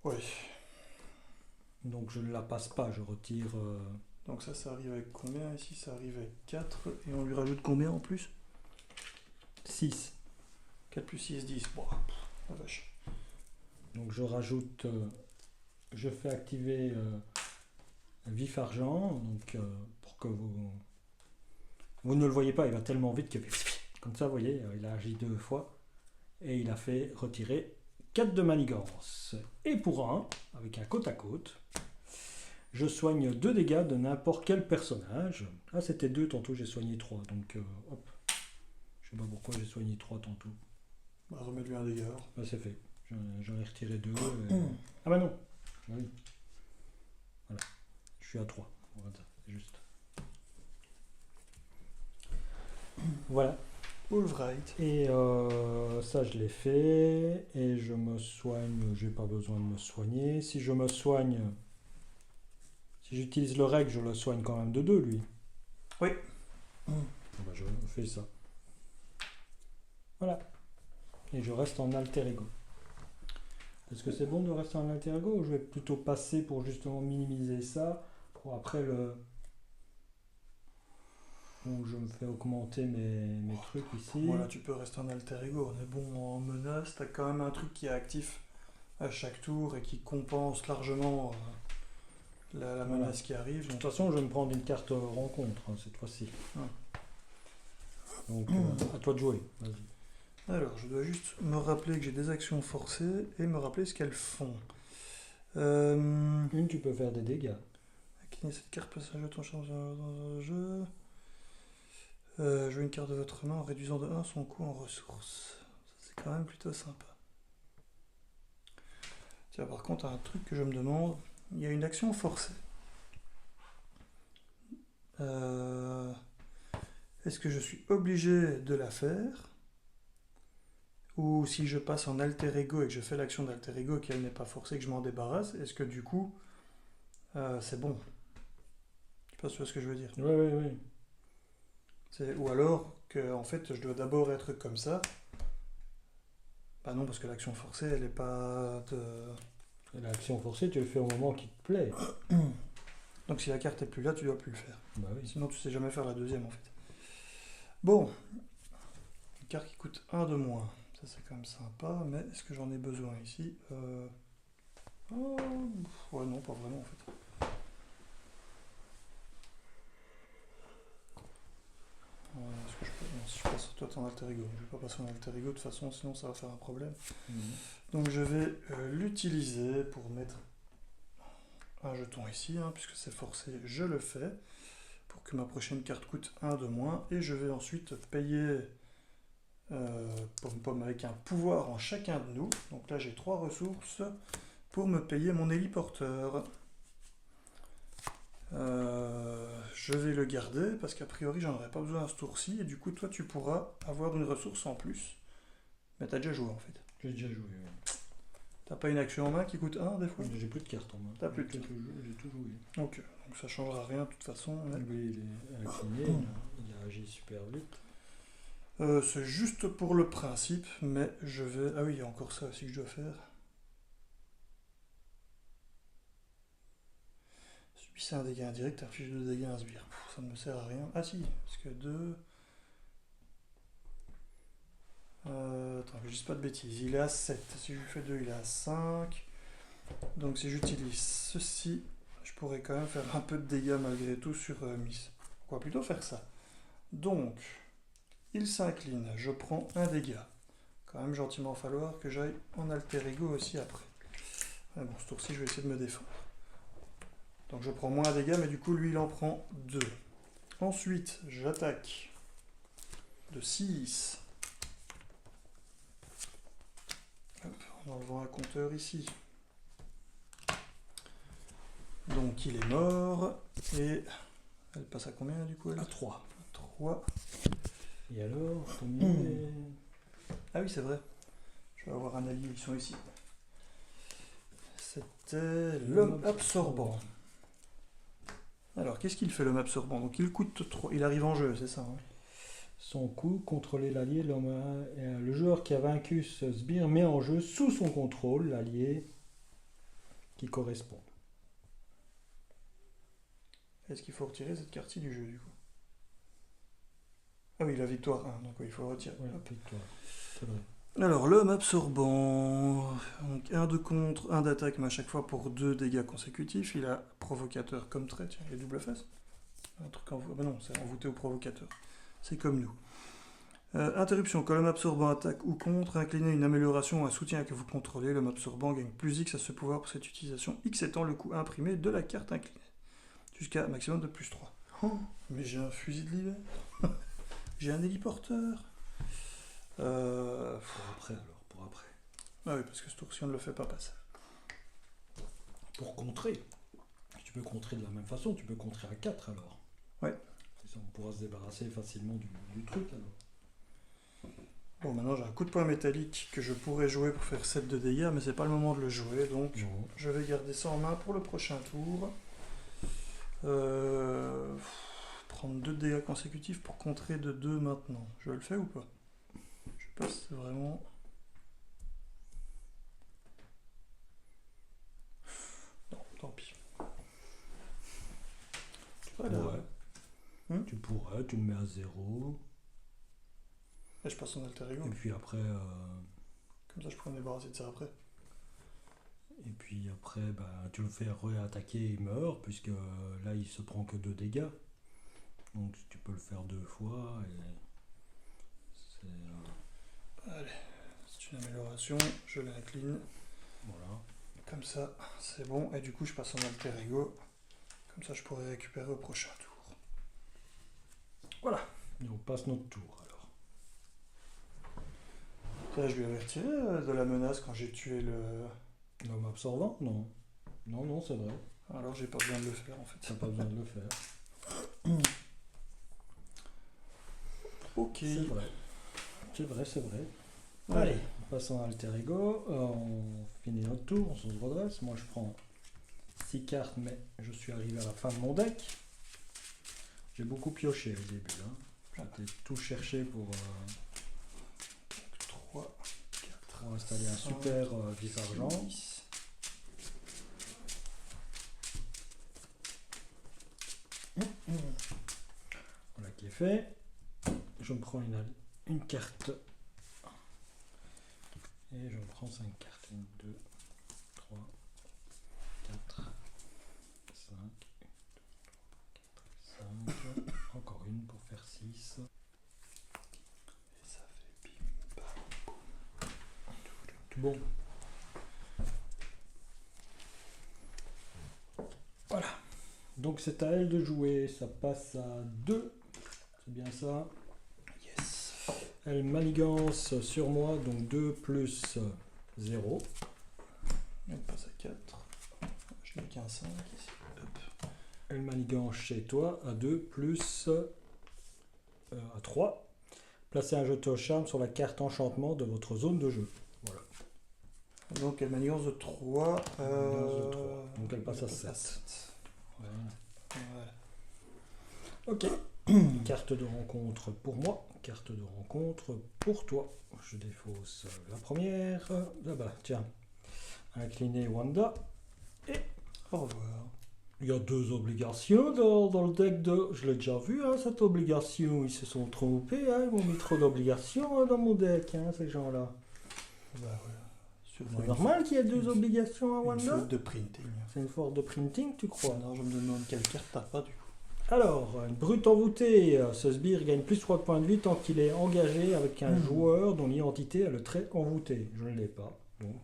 Oui. Donc je ne la passe pas, je retire... Donc ça arrive avec combien ici? Ça arrive avec 4. Et on lui rajoute combien en plus? 6. 4 plus 6, 10. Bon, la vache. Donc je rajoute... je fais activer vif argent, donc pour que vous ne le voyez pas, il va tellement vite que... Comme ça, vous voyez, il a agi 2 fois. Et il a fait retirer 4 de manigance. Et pour 1, avec un côte à côte, je soigne 2 dégâts de n'importe quel personnage. Ah, c'était 2 tantôt, j'ai soigné 3. Donc, hop. Je sais pas pourquoi j'ai soigné 3 tantôt. Bah, remets-lui un dégât alors. Bah, c'est fait. J'en ai retiré 2. Ah bah non. Ah oui. Voilà. Je suis à 3. Voilà, c'est juste. Voilà. All right. Et ça, je l'ai fait. Et je me soigne. J'ai pas besoin de me soigner. Si je me soigne... Si j'utilise le règle, je le soigne quand même de 2, lui. Oui. Bah, je fais ça. Voilà. Et je reste en alter ego. Est-ce que c'est bon de rester en alter ego ou je vais plutôt passer pour justement minimiser ça pour après où je me fais augmenter mes trucs ici. Voilà, tu peux rester en alter ego. On est bon en menace. T'as quand même un truc qui est actif à chaque tour et qui compense largement la menace qui arrive. De toute façon, je vais me prendre une carte rencontre cette fois-ci. Donc, à toi de jouer. Vas-y. Alors, je dois juste me rappeler que j'ai des actions forcées et me rappeler ce qu'elles font. Une, tu peux faire des dégâts. Inclinez cette carte, place un jeton charge dans un jeu. Jouez une carte de votre main en réduisant de 1 son coût en ressources. Ça, c'est quand même plutôt sympa. Tiens, par contre, un truc que je me demande, il y a une action forcée. Est-ce que je suis obligé de la faire? Ou si je passe en alter ego et que je fais l'action d'alter ego et qu'elle n'est pas forcée, que je m'en débarrasse, est-ce que du coup, c'est bon? Je sais pas si tu vois ce que je veux dire. Oui. Ou alors que en fait je dois d'abord être comme ça. Bah non, parce que l'action forcée, elle est pas... Et l'action forcée, tu le fais au moment qui te plaît. Donc si la carte est plus là, tu dois plus le faire. Bah oui. Sinon tu sais jamais faire la deuxième en fait. Bon, une carte qui coûte 1 de moins. Ça c'est quand même sympa, mais est-ce que j'en ai besoin ici oh, ouais, non, pas vraiment en fait. Est-ce que je peux... Non, si je passe toi en alter ego. Je vais pas passer en alter ego de toute façon, sinon ça va faire un problème. Donc je vais l'utiliser pour mettre un jeton ici, hein, puisque c'est forcé, je le fais, pour que ma prochaine carte coûte 1 de moins, et je vais ensuite payer pomme avec un pouvoir en chacun de nous. Donc là j'ai 3 ressources pour me payer mon héliporteur. Je vais le garder parce qu'a priori j'en aurais pas besoin à ce tour-ci, et du coup toi tu pourras avoir une ressource en plus. Mais t'as déjà joué en fait. J'ai déjà joué. Ouais. T'as pas une action en main qui coûte 1 des fois? J'ai plus de cartes en main. T'as plus de cartes. J'ai tout joué. Ok, donc ça changera rien de toute façon. Mais... Lui, il est incliné, il a agi super vite. C'est juste pour le principe, mais je vais... Ah oui, il y a encore ça aussi que je dois faire. Subissez un dégât indirect, inflige 2 dégâts à un sbire. Ça ne me sert à rien. Ah si, parce que 2... attends, que je dise pas de bêtises. Il est à 7. Si je lui fais 2, il est à 5. Donc si j'utilise ceci, je pourrais quand même faire un peu de dégâts malgré tout sur Miss. On va plutôt faire ça. Donc, il s'incline. Je prends un dégât. Quand même gentiment falloir que j'aille en alter ego aussi après. Ah bon, ce tour-ci, je vais essayer de me défendre. Donc je prends moins un dégât, mais du coup, lui, il en prend 2. Ensuite, j'attaque de 6. Hop, en enlevant un compteur ici. Donc il est mort. Et elle passe à combien du coup elle? À 3. 3. Et alors, combien est... Ah oui, c'est vrai. Je vais avoir un allié, ils sont ici. C'était l'homme absorbant. Alors, qu'est-ce qu'il fait l'homme absorbant? Donc il coûte 3. Il arrive en jeu, c'est ça hein? Son coup, contrôler l'allié, le joueur qui a vaincu ce sbire met en jeu sous son contrôle l'allié qui correspond. Est-ce qu'il faut retirer cette carte-ci du jeu du coup? Ah oui, la victoire 1, donc oui, il faut le retirer. Ouais, victoire. C'est vrai. Alors, l'homme absorbant, donc 1 de contre, 1 d'attaque, mais à chaque fois pour 2 dégâts consécutifs. Il a provocateur comme trait, tiens, il a double face. Un truc en... bah non, c'est envoûté au provocateur. C'est comme nous. Interruption, quand l'homme absorbant attaque ou contre, inclinez une amélioration ou un soutien que vous contrôlez. L'homme absorbant gagne plus X à ce pouvoir pour cette utilisation, X étant le coût imprimé de la carte inclinée. Jusqu'à un maximum de plus 3. Oh, mais j'ai un fusil de l'hiver. J'ai un héliporteur. Pour après alors, pour après. Ah oui, parce que ce tour-ci on ne le fait pas passer. Pour contrer. Tu peux contrer de la même façon, tu peux contrer à 4 alors. Ouais. Ça, on pourra se débarrasser facilement du truc alors. Bon, maintenant j'ai un coup de poing métallique que je pourrais jouer pour faire 7 de dégâts, mais c'est pas le moment de le jouer, donc Non. je vais garder ça en main pour le prochain tour. Prendre 2 dégâts consécutifs pour contrer de 2 maintenant. Je le fais ou pas? Je sais pas si c'est vraiment... Non, tant pis. Tu pourrais, tu le mets à 0. Et je passe en alter ego. Et puis après... Comme ça je pourrais me débarrasser de ça après. Et puis après, bah, tu le fais réattaquer et il meurt, puisque là il se prend que 2 dégâts. Donc tu peux le faire 2 fois. Et c'est, Allez, c'est une amélioration, je l'incline. voilà. Comme ça, c'est bon. Et du coup, je passe en alter ego. Comme ça, je pourrais récupérer au prochain tour. Voilà. Et on passe notre tour alors. Là, je lui avais retiré de la menace quand j'ai tué le... L'homme absorbant? Non. Non, c'est vrai. Alors, j'ai pas besoin de le faire en fait. T'as pas besoin de le faire. Ok. C'est vrai. C'est vrai. Ouais. Allez, on passe en alter ego. On finit notre tour, on se redresse. Moi je prends 6 cartes, mais je suis arrivé à la fin de mon deck. J'ai beaucoup pioché au début. Hein. J'ai tout cherché pour 3, 4, installer un super vif argent. 6. Voilà qui est fait. Je me prends une carte. Et je me prends 5 cartes. 1, 2, 3, 4, 5, 5. Encore une pour faire 6. Et ça fait bim, bam, boum. Bon. Voilà. Donc c'est à elle de jouer. Ça passe à 2. C'est bien ça. Yes. Elle manigance sur moi. Donc 2 plus 0. Elle passe à 4. Je n'ai qu'un 5 ici. Hop. Elle manigance chez toi à 2 plus à 3. Placez un jeton au charme sur la carte enchantement de votre zone de jeu. Voilà. Donc elle manigance de 3. Manigance de 3. Donc elle passe à 7. Voilà. Ok. Carte de rencontre pour moi. Carte de rencontre pour toi. Je défausse la première. Là-bas, tiens. Incliné Wanda. Au revoir. Il y a 2 obligations dans le deck de... Je l'ai déjà vu, hein, cette obligation. Ils se sont trompés, hein, ils m'ont mis trop d'obligations dans mon deck, hein, ces gens-là. Bah voilà. C'est normal qu'il y ait 2 obligations à Une Wanda. faute de printing. C'est une faute de printing, tu crois? Non, je me demande quelle carte t'as pas du coup. Alors, une brute envoûtée. Ce sbire gagne plus 3 points de vie tant qu'il est engagé avec un joueur dont l'identité a le trait envoûté. Je ne l'ai pas. Donc,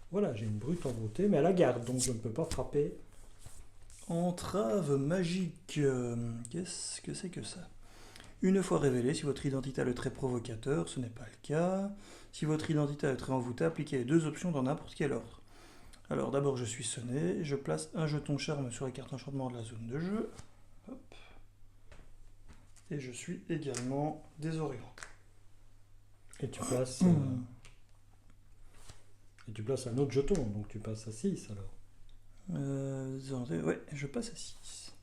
voilà, j'ai une brute envoûtée, mais elle la garde, donc je ne peux pas frapper. Entrave magique. Qu'est-ce que c'est que ça? Une fois révélé, si votre identité a le trait provocateur, ce n'est pas le cas. Si votre identité a le trait envoûté, appliquez les 2 options dans n'importe quel ordre. Alors d'abord je suis sonné, je place un jeton charme sur la carte enchantement de la zone de jeu. Hop. Et je suis également désorienté. Et tu places, un autre jeton, donc tu passes à 6 alors. Désorienté, ouais, je passe à 6.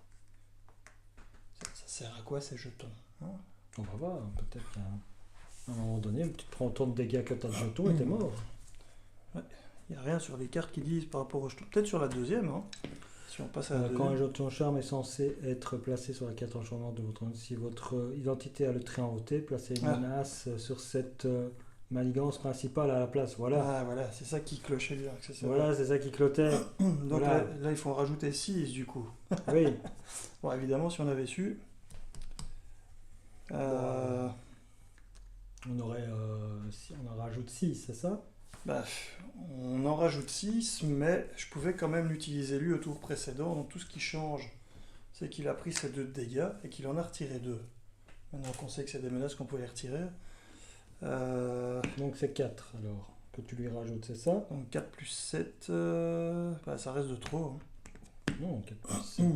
Ça sert à quoi ces jetons, hein? On va voir, peut-être qu'à un moment donné, tu te prends autant de dégâts que tu as de jetons et t'es mort. Ouais, il n'y a rien sur les cartes qui disent par rapport au jeton. Peut-être sur la deuxième, hein. Si on passe à la Quand un deuxième. jeton charme est censé être placé sur la carte enchantement de votre... Si votre identité a le trait envoûté, placez une menace sur cette manigance principale à la place. Voilà. Ah voilà, c'est ça qui clochait bien. Voilà, c'est ça qui clotait. Donc voilà. là, il faut en rajouter 6 du coup. Oui. Bon, évidemment, si on avait su... On aurait... si on en rajoute 6, c'est ça? Bah, on en rajoute 6, mais je pouvais quand même l'utiliser lui au tour précédent. Donc tout ce qui change, c'est qu'il a pris ses 2 dégâts et qu'il en a retiré 2. Maintenant qu'on sait que c'est des menaces qu'on pouvait les retirer. Donc c'est 4 alors, que tu lui rajoutes, c'est ça? Donc 4 plus 7, bah, ça reste de trop. Hein. Non, 4 plus 7.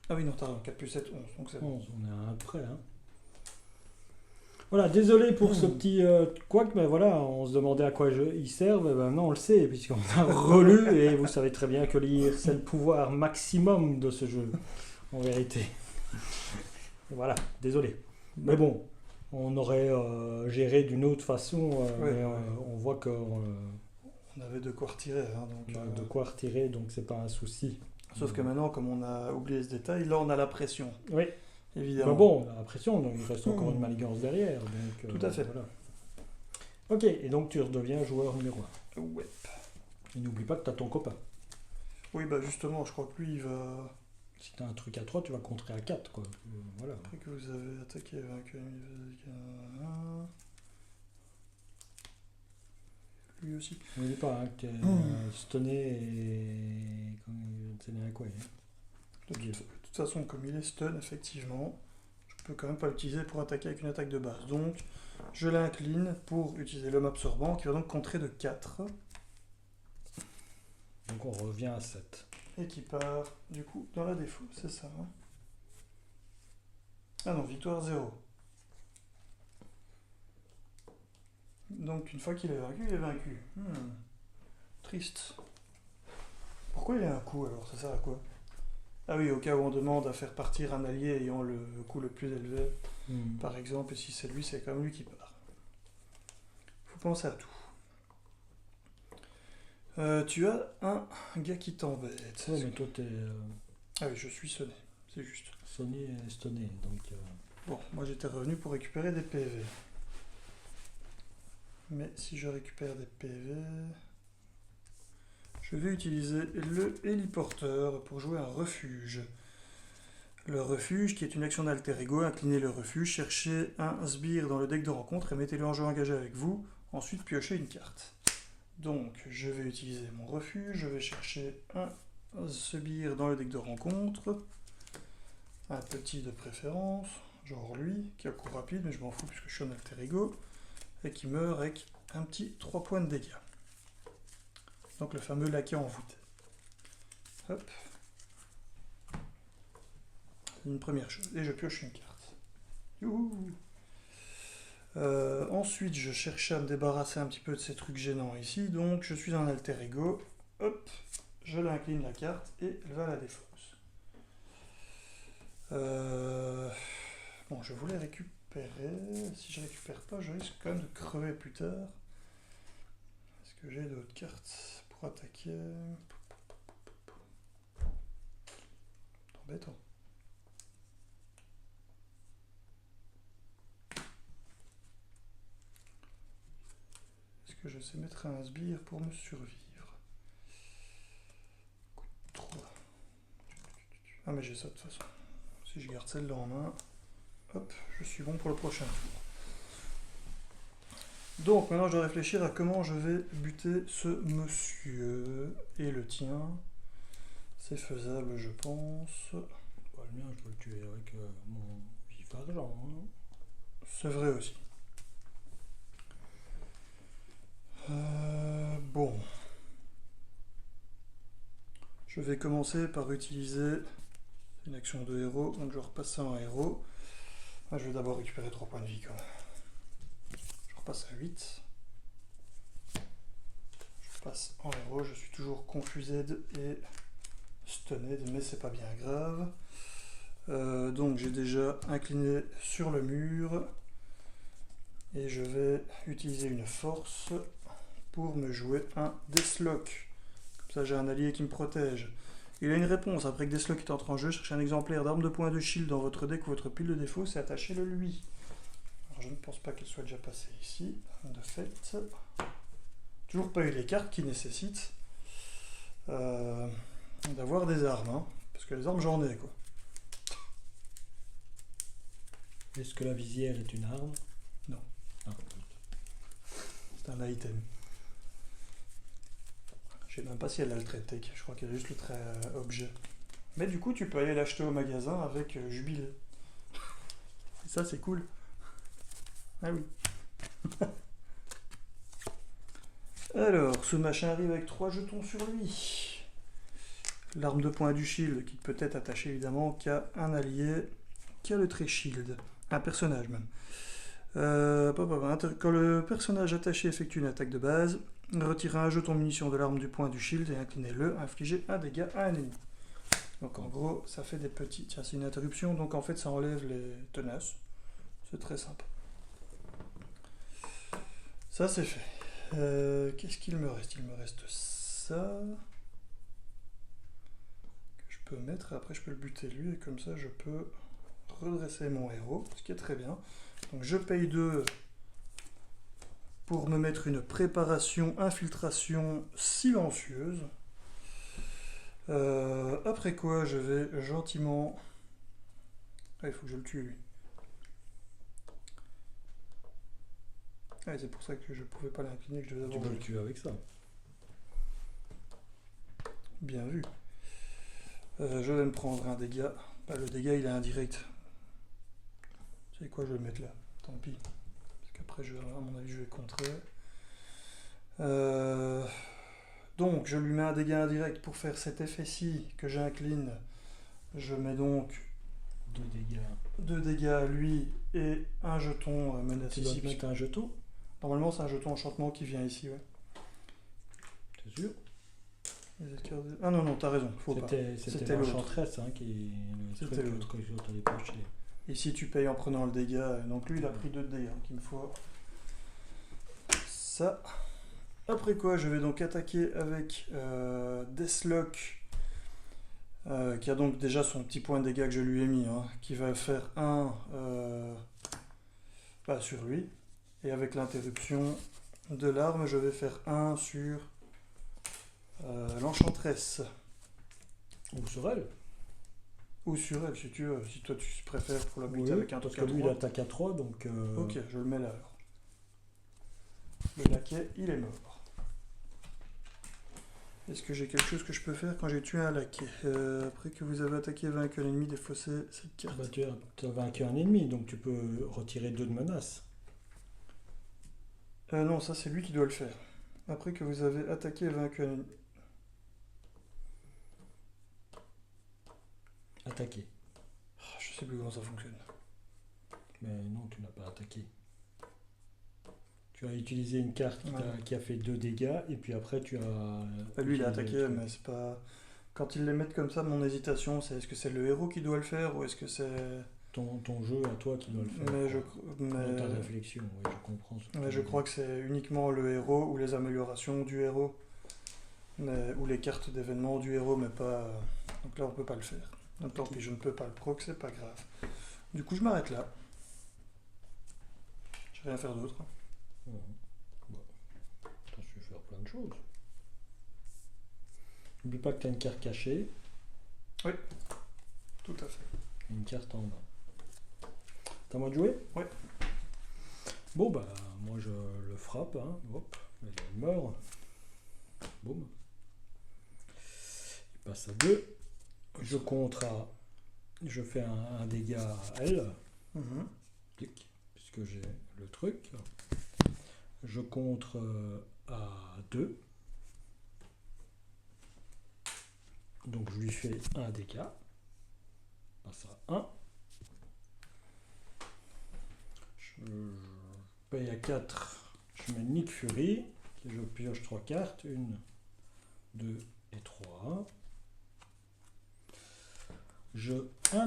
Ah oui, non, t'as 4 plus 7, 11. Donc c'est 11, on est à 1 près. Hein. Voilà, désolé pour ce petit couac, mais voilà, on se demandait à quoi ils servent, et ben non, on le sait, puisqu'on a relu, et vous savez très bien que lire, c'est le pouvoir maximum de ce jeu, en vérité. Et voilà, désolé. Mais bon, on aurait géré d'une autre façon, mais on voit qu'on on avait de quoi retirer. Hein, donc, de quoi retirer, donc c'est pas un souci. Sauf que maintenant, comme on a oublié ce détail, là on a la pression. Oui. Évidemment. Mais bon, on a la pression, donc il reste encore une manigance derrière. Donc, tout à fait. Voilà. Ok, et donc tu redeviens joueur numéro 1. Ouais. Et n'oublie pas que tu as ton copain. Oui, bah justement, je crois que lui, il va... Si tu as un truc à 3, tu vas contrer à 4, quoi. Voilà. Après que vous avez attaqué et vaincu lui aussi. N'oublie pas hein, que tu es stunné et... C'est bien quoi, hein. De toute façon, comme il est stun, effectivement, je peux quand même pas l'utiliser pour attaquer avec une attaque de base. Donc, je l'incline pour utiliser l'homme absorbant, qui va donc contrer de 4. Donc on revient à 7. Et qui part, du coup, dans la défaut, c'est ça. Hein. Ah non, victoire 0. Donc, une fois qu'il est vaincu, il est vaincu. Triste. Pourquoi il a un coup, alors? Ça sert à quoi? Ah oui, au cas où on demande à faire partir un allié ayant le coût le plus élevé. par exemple, et si c'est lui, c'est quand même lui qui part. Faut penser à tout. Tu as un gars qui t'embête. Ouais, mais toi, t'es Ah oui, je suis sonné, c'est juste. sonné et stonné, donc... Bon, moi j'étais revenu pour récupérer des PV. Mais si je récupère des PV, je vais utiliser le héliporteur pour jouer un refuge. Le refuge, qui est une action d'alter ego, inclinez le refuge, cherchez un sbire dans le deck de rencontre et mettez-le en jeu engagé avec vous. Ensuite, piochez une carte. Donc, je vais utiliser mon refuge, je vais chercher un sbire dans le deck de rencontre. Un petit de préférence, genre lui, qui a coup rapide, mais je m'en fous puisque je suis en alter ego. Et qui meurt avec un petit 3 points de dégâts. Donc le fameux laquais en voûte. Hop. Une première chose. Et je pioche une carte. Youhou. Ensuite, je cherchais à me débarrasser un petit peu de ces trucs gênants ici. Donc je suis en alter ego. Hop. Je l'incline la carte et elle va à la défausse. Bon, je voulais récupérer. Si je récupère pas, je risque quand même de crever plus tard. Est-ce que j'ai d'autres cartes pour attaquer? Embêtant. Est-ce que je sais mettre un sbire pour me survivre? 3. Ah mais j'ai ça de toute façon. Si je garde celle-là en main, hop, je suis bon pour le prochain tour. Donc maintenant je dois réfléchir à comment je vais buter ce monsieur et le tien. C'est faisable je pense. Bah, le mien, je dois le tuer avec mon vif argent. Hein. C'est vrai aussi. Bon. Je vais commencer par utiliser une action de héros, donc je repasse ça en héros. Ah, je vais d'abord récupérer 3 points de vie quand même. Je repasse à 8. Je passe en héros, je suis toujours confused et stunned, mais c'est pas bien grave. Donc j'ai déjà incliné sur le mur et je vais utiliser une force pour me jouer un Deathlock. Comme ça j'ai un allié qui me protège. Il a une réponse. Après que Deathlock est entré en jeu, cherchez un exemplaire d'arme de points de shield dans votre deck ou votre pile de défauts, c'est attachez-le lui. Alors, je ne pense pas qu'elle soit déjà passée ici, de fait. Toujours pas eu les cartes qui nécessitent d'avoir des armes, hein, parce que les armes j'en ai quoi. Est-ce que la visière est une arme? Non. Ah. C'est un item. Je sais même pas si elle a le trait tech, je crois qu'elle a juste le trait objet. Mais du coup, tu peux aller l'acheter au magasin avec Jubilé. Et ça, c'est cool. Ah oui. Alors, ce machin arrive avec 3 jetons sur lui. L'arme de poing du shield, qui peut être attachée évidemment qu'à un allié qui a le trait shield. Un personnage même. Quand le personnage attaché effectue une attaque de base, retirez un jeton munition de l'arme du poing du shield et inclinez-le, infligez un dégât à un ennemi. Donc en gros, ça fait des petits... Tiens, c'est une interruption, donc en fait ça enlève les tenaces. C'est très sympa. Ça c'est fait. Qu'est-ce qu'il me reste? Il me reste ça. Que je peux mettre, et après je peux le buter lui, et comme ça je peux redresser mon héros, ce qui est très bien. Donc je paye 2 pour me mettre une préparation infiltration silencieuse. Après quoi je vais gentiment... Ah, il faut que je le tue lui. Ah, c'est pour ça que je pouvais pas l'incliner, que je devais Tu avoir... peux le tuer avec ça. Bien vu. Je vais me prendre un dégât. Bah, le dégât il est indirect. Tu sais quoi, je vais le mettre là. Tant pis. Parce qu'après, à mon avis, je vais contrer. Donc, je lui mets un dégât indirect pour faire cet effet-ci que j'incline. Je mets donc 2 dégâts. 2 dégâts à lui et un jeton menace Tu dois ici. te mettre un jeton? Normalement, c'est un jeton enchantement qui vient ici, ouais. T'es sûr? Ah non, non, t'as raison, faut pas. C'était l'enchantresse hein, qui... C'était l'autre. Que l'autre allait piocher. Ici, tu payes en prenant le dégât. Donc lui, il a pris 2 de dégâts. Donc il me faut ça. Après quoi, je vais donc attaquer avec Deathlock, qui a donc déjà son petit point de dégâts que je lui ai mis, hein, qui va faire 1 sur lui. Et avec l'interruption de l'arme, je vais faire 1 sur l'enchanteresse. Ou sur elle. Ou sur elle, si tu veux. Si toi tu préfères pour la buter Oui, avec un parce truc que à lui, il 3. attaque à 3, donc... Ok, je le mets là alors. Le laquais, il est mort. Est-ce que j'ai quelque chose que je peux faire quand j'ai tué un laquais? Après que vous avez attaqué et vaincu un ennemi, défaussez cette carte. Bah, tu as vaincu un ennemi, donc tu peux retirer 2 de menace. Non, ça c'est lui qui doit le faire. Après que vous avez attaqué et vaincu un ennemi. Attaquer. Je sais plus comment ça fonctionne. Mais non, tu n'as pas attaqué. Tu as utilisé une carte qui a fait 2 dégâts, et puis après tu as... Lui il a attaqué, mais c'est pas... Quand ils les mettent comme ça, mon hésitation, c'est est-ce que c'est le héros qui doit le faire, ou est-ce que c'est... Ton jeu à toi qui doit le faire. Dans ta réflexion, oui, je comprends. Mais je crois que c'est uniquement le héros, ou les améliorations du héros, ou les cartes d'événements du héros, mais pas... Donc là on peut pas le faire. Donc tant pis, je ne peux pas le proc, c'est pas grave. Du coup je m'arrête là. Je vais rien faire d'autre. Bon. Attends, je vais faire plein de choses. N'oublie pas que tu as une carte cachée. Oui, tout à fait. Et une carte en bas. T'as à moi de jouer? Oui. Bon, bah, moi je le frappe. Hein. Hop, il meurt. Boum. Il passe à 2. Je contre à... Je fais un dégât à elle. Puisque j'ai le truc. Je contre à 2. Donc je lui fais un dégât. Passe à 1. Je paye à 4. Je mets Nick Fury. Je pioche 3 cartes. 1, 2 et 3.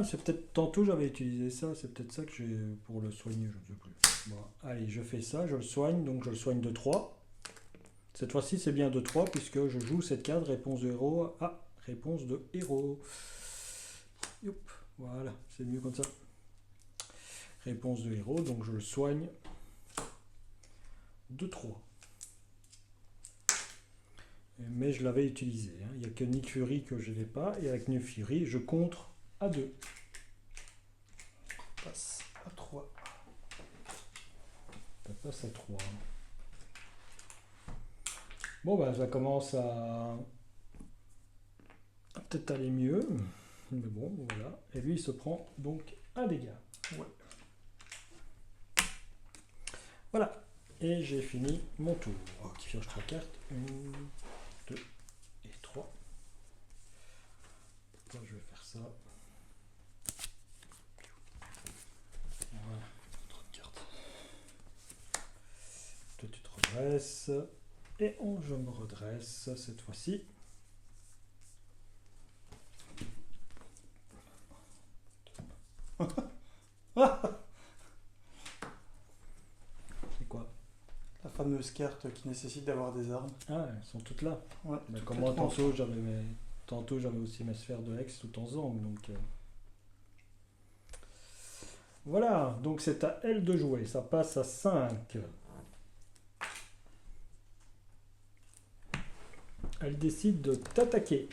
C'est peut-être tantôt j'avais utilisé ça. C'est peut-être ça que j'ai pour le soigner. Je ne sais plus. Bon, allez, je fais ça. Je le soigne. Donc je le soigne de 3. Cette fois-ci, c'est bien de 3 puisque je joue cette carte réponse de héros. Réponse de héros. Youp, voilà, c'est mieux comme ça. Réponse de héros, donc je le soigne de 3. Mais je l'avais utilisé. Hein. Il n'y a que Nick Fury que je n'ai pas. Et avec Nick Fury, je contre à 2. Passe à 3. Ça passe à 3. Bon, bah, ça commence à peut-être aller mieux. Mais bon, voilà. Et lui, il se prend donc un dégât. Ouais. Voilà. Et j'ai fini mon tour. Je pioche 3 cartes. 1, 2 et 3. Là, je vais faire ça. Voilà. Trop de cartes. Toi, tu te redresses. Et je me redresse cette fois-ci. C'est quoi? La fameuse carte qui nécessite d'avoir des armes. Ah, elles sont toutes là. Ouais, Mais toutes comme les moi, trois. tantôt j'avais aussi mes sphères de Hex tout en Zang. Donc, voilà, donc c'est à elle de jouer. Ça passe à 5. Elle décide de t'attaquer.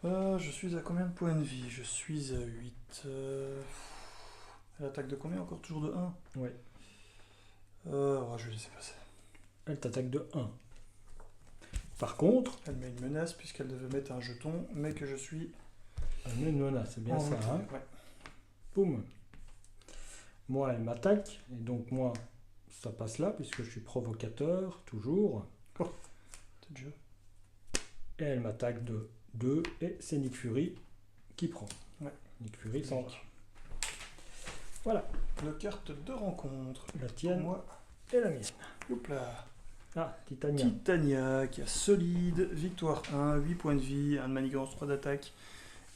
Je suis à combien de points de vie? Je suis à 8. Elle attaque de combien encore? Toujours de 1? Ouais. Je vais laisser passer. Elle t'attaque de 1. Par contre, Elle met une menace puisqu'elle devait mettre un jeton, mais que je suis... elle met une menace, c'est bien en ça. recul, Hein. ouais. Boum. Moi, elle m'attaque. Et donc, moi, ça passe là, puisque je suis provocateur, toujours. C'est le jeu. Et elle m'attaque de 2. Et c'est Nick Fury qui prend. Ouais. Nick Fury s'en va. Voilà. Deux cartes de rencontre. La tienne Moi. et la mienne. Hop là. Ah, Titania. Titania qui a solide, victoire 1, 8 points de vie, 1 de manigance, 3 d'attaque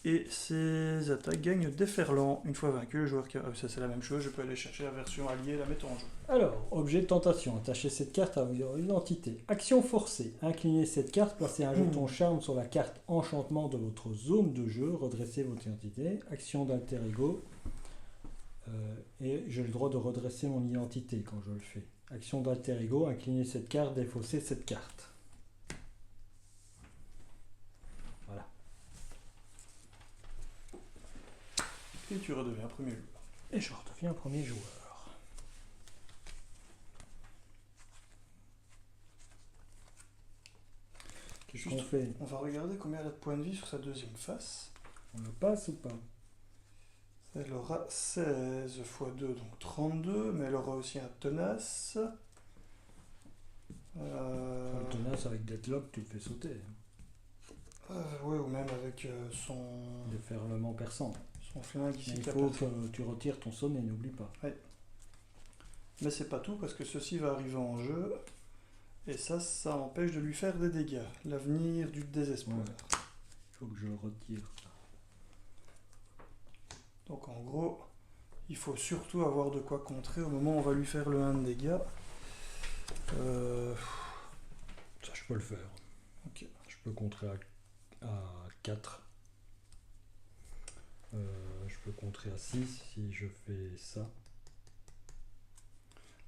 Et ces attaques gagnent déferlant. Une fois vaincu, le joueur qui... ça c'est la même chose, je peux aller chercher la version alliée et la mettre en jeu. Alors, objet de tentation, attachez cette carte à votre identité. Action forcée, inclinez cette carte, placez un jeton charme sur la carte enchantement de votre zone de jeu, redressez votre identité. Action d'alter ego, et j'ai le droit de redresser mon identité quand je le fais. Action d'alter ego, inclinez cette carte, défaussez cette carte. Voilà. Et tu redeviens premier joueur. Et je redeviens premier joueur. Qu'est-ce qu'on fait? On va regarder combien elle a de points de vie sur sa deuxième face. On le passe ou pas? Elle aura 16 x 2, donc 32, mais elle aura aussi un tenace. Le tenace avec Deathlock, tu le fais sauter. Oui, ou même avec son Déferlement perçant. flingue ici. Il faut que tu retires ton sonnet, n'oublie pas. Ouais. Mais c'est pas tout, parce que ceci va arriver en jeu, et ça empêche de lui faire des dégâts. L'avenir du désespoir. Ouais. Il faut que je retire. Donc en gros, il faut surtout avoir de quoi contrer au moment où on va lui faire le 1 de dégâts. Ça, je peux le faire. Ok. Je peux contrer à 4. Je peux contrer à 6 si je fais ça.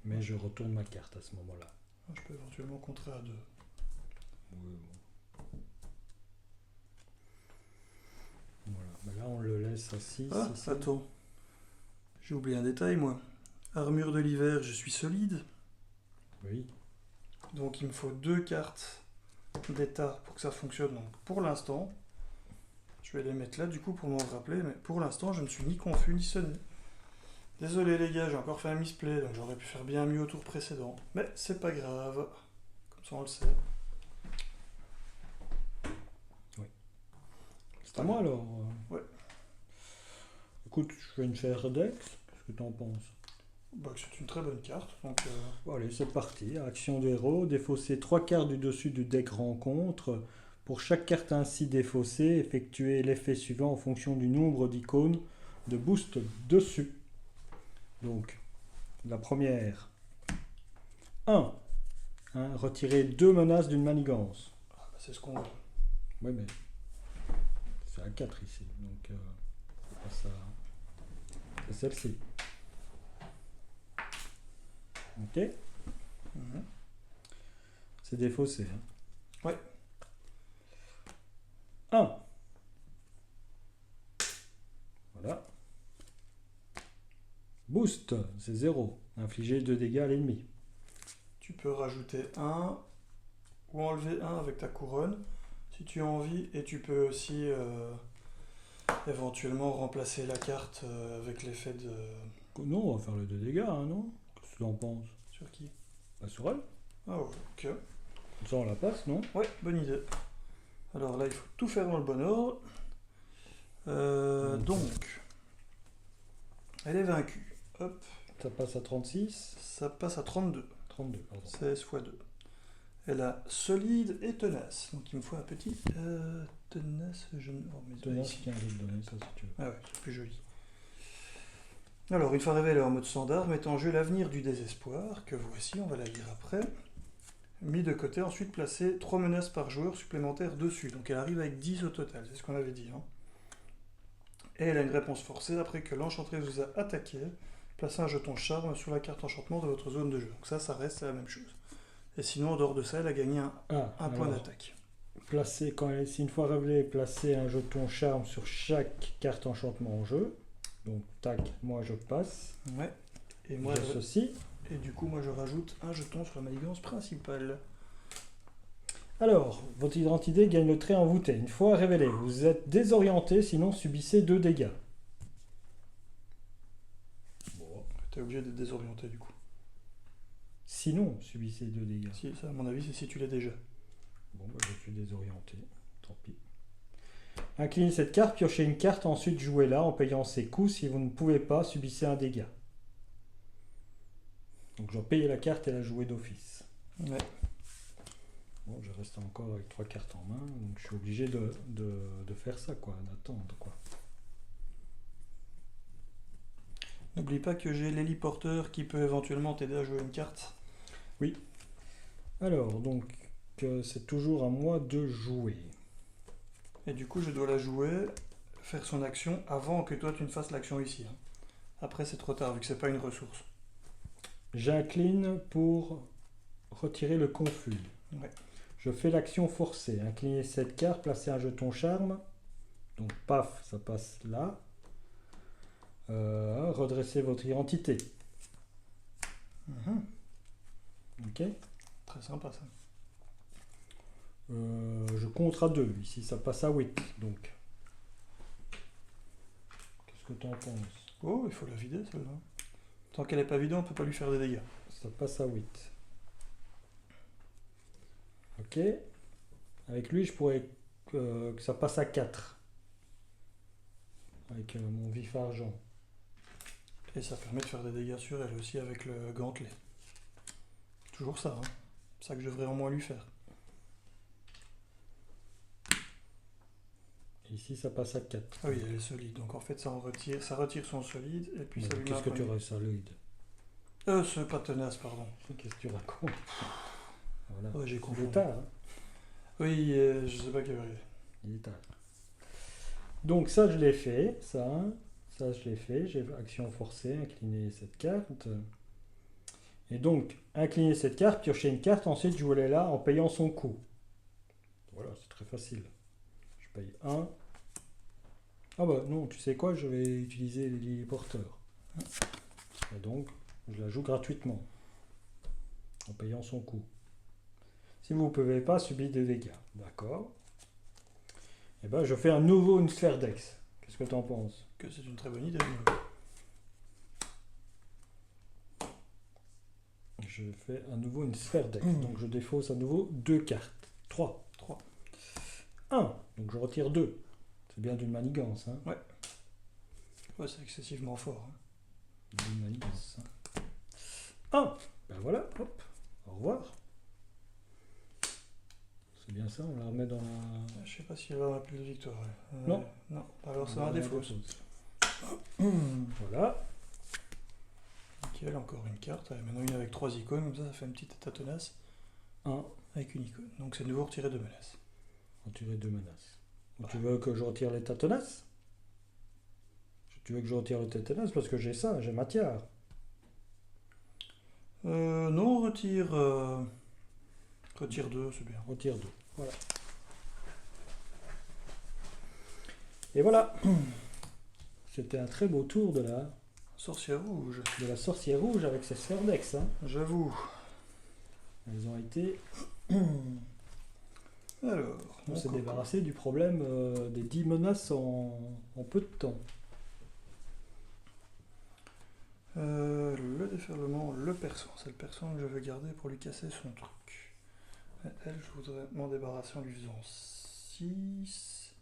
Mais je retourne ma carte à ce moment-là. Je peux éventuellement contrer à 2. Oui, bon. Voilà. Mais là, on le laisse à 6. Ah, attends. J'ai oublié un détail, moi. Armure de l'hiver, je suis solide. Oui. Donc il me faut 2 cartes d'état pour que ça fonctionne. Donc pour l'instant, je vais les mettre là du coup pour m'en rappeler. Mais pour l'instant, je ne suis ni confus ni sonné. Désolé les gars, j'ai encore fait un misplay, donc j'aurais pu faire bien mieux au tour précédent. Mais c'est pas grave. Comme ça on le sait. Oui. C'est à moi alors. Ouais. Écoute, je fais une faire Dex. Qu'est-ce que tu en penses? Bah, c'est une très bonne carte. Donc, Bon, allez, c'est parti. Action de héros. Défausser 3 cartes du dessus du deck rencontre. Pour chaque carte ainsi défaussée, effectuez l'effet suivant en fonction du nombre d'icônes de boost dessus. Donc, la première. 1. Retirer 2 menaces d'une manigance. bah, c'est ce qu'on veut. Oui, mais c'est à 4 ici. Donc, c'est pas ça. C'est celle-ci. Ok. C'est défaussé. Hein. Ouais. 1. Voilà. Boost, c'est 0. Infliger 2 dégâts à l'ennemi. Tu peux rajouter 1 ou enlever 1 avec ta couronne si tu as envie, et tu peux aussi éventuellement remplacer la carte avec l'effet de... Non, on va faire les 2 dégâts, hein, non? Qu'est-ce que tu en penses? Sur qui? Bah, sur elle. Ah ouais, ok. Comme ça, on la passe, non? Ouais, bonne idée. Alors là, il faut tout faire dans le bon ordre. Donc, elle est vaincue. Hop. Ça passe à 36. Ça passe à 32. 32, pardon. 16 x 2. Elle a solide et tenace. Donc il me faut un petit tenace. Tenace qui a envie de donner ça si tu veux. Ah ouais, c'est plus joli. Alors, une fois révélée en mode standard, met en jeu l'avenir du désespoir, que voici, on va la lire après. Mis de côté, ensuite placer 3 menaces par joueur supplémentaires dessus. Donc elle arrive avec 10 au total, c'est ce qu'on avait dit. Hein. Et elle a une réponse forcée après que l'enchanteresse vous a attaqué. Placez un jeton charme sur la carte enchantement de votre zone de jeu. Donc ça reste la même chose. Et sinon, en dehors de ça, elle a gagné un point d'attaque. Placer, si une fois révélé, placer un jeton charme sur chaque carte enchantement en jeu. Donc, tac, moi je passe. Ouais. Et moi, ceci. Et du coup, moi je rajoute un jeton sur la manigance principale. Alors, votre identité gagne le trait envoûté. Une fois révélé, vous êtes désorienté, sinon subissez 2 dégâts. Bon. T'es obligé d'être désorienté du coup. Sinon, subissez 2 dégâts. Si, ça, à mon avis, c'est si tu l'as déjà. Bon, bah, je suis désorienté. Tant pis. Inclinez cette carte, piochez une carte, ensuite jouez-la en payant ses coûts. Si vous ne pouvez pas, subissez un dégât. Donc je dois payer la carte et la jouer d'office. Ouais. Bon, je reste encore avec 3 cartes en main, donc je suis obligé de faire ça, quoi, d'attendre, quoi. N'oublie pas que j'ai l'héliporteur qui peut éventuellement t'aider à jouer une carte. Alors, donc, c'est toujours à moi de jouer. Et du coup, je dois la jouer, faire son action avant que toi tu ne fasses l'action ici. Hein. Après, c'est trop tard vu que c'est pas une ressource. J'incline pour retirer le confus. Ouais. Je fais l'action forcée. Incliner cette carte, placer un jeton charme. Donc, paf, ça passe là. Redresser votre identité. Ok. Très sympa ça. Je compte à 2. Ici, ça passe à 8. Donc, qu'est-ce que tu en penses? Oh, il faut la vider celle-là. Tant qu'elle n'est pas vidée, on peut pas lui faire des dégâts. Ça passe à 8. Ok. Avec lui, je pourrais que ça passe à 4. Avec mon vif argent. Et ça permet de faire des dégâts sur elle aussi avec le gantelet. Toujours ça, hein. C'est ça que je devrais au moins lui faire. Et ici, ça passe à 4. Ah oui, elle est solide. Donc en fait, ça retire son solide et puis ça lui met Qu'est-ce un que tu point de aurais solide? C'est pas tenace, pardon. Qu'est-ce que tu racontes? Voilà. Ouais, j'ai Il confondu. est tard. Hein. Oui, je sais pas quelle heure il est. Il est tard. Donc ça, je l'ai fait. Ça, je l'ai fait. J'ai action forcée, incliner cette carte. Et donc, incliner cette carte, piocher une carte, ensuite jouer là en payant son coût. Voilà, c'est très facile. Je paye 1. Ah bah non, tu sais quoi, je vais utiliser les porteurs. Et donc, je la joue gratuitement. En payant son coût. Si vous ne pouvez pas, subir des dégâts. D'accord. Et ben, je fais à nouveau une sphère d'ex. Qu'est-ce que tu en penses? Que c'est une très bonne idée. Je fais à nouveau une sphère d'ex. Donc je défausse à nouveau 2 cartes. 3. 1. Donc je retire 2. C'est bien d'une manigance. Hein. Ouais, c'est excessivement fort. Hein. D'une manigance. 1. Ben voilà, hop. Au revoir. C'est bien ça, on la remet dans la... Je sais pas si elle va rappeler de victoire. Non. Non, alors c'est un défaut. Voilà. Nickel, encore une carte. Allez, maintenant une avec 3 icônes, comme ça, ça fait une petite état tenace. 1. Avec une icône. Donc c'est de nouveau retirer 2 menaces. Retirer 2 menaces. Tu veux que je retire l'état tenace? Tu veux que je retire l'état tenace? Parce que j'ai ça, j'ai matière. Non, retire 2, c'est bien. Retire 2. Voilà. Et voilà. C'était un très beau tour de la Sorcière rouge. sorcière rouge avec ses sphères d'ex. Hein. J'avoue. Elles ont été... Alors, on s'est débarrassé du problème des 10 menaces en peu de temps. Le déferlement, le persan. C'est le persan que je veux garder pour lui casser son truc. Et elle, je voudrais m'en débarrasser en lui faisant 6.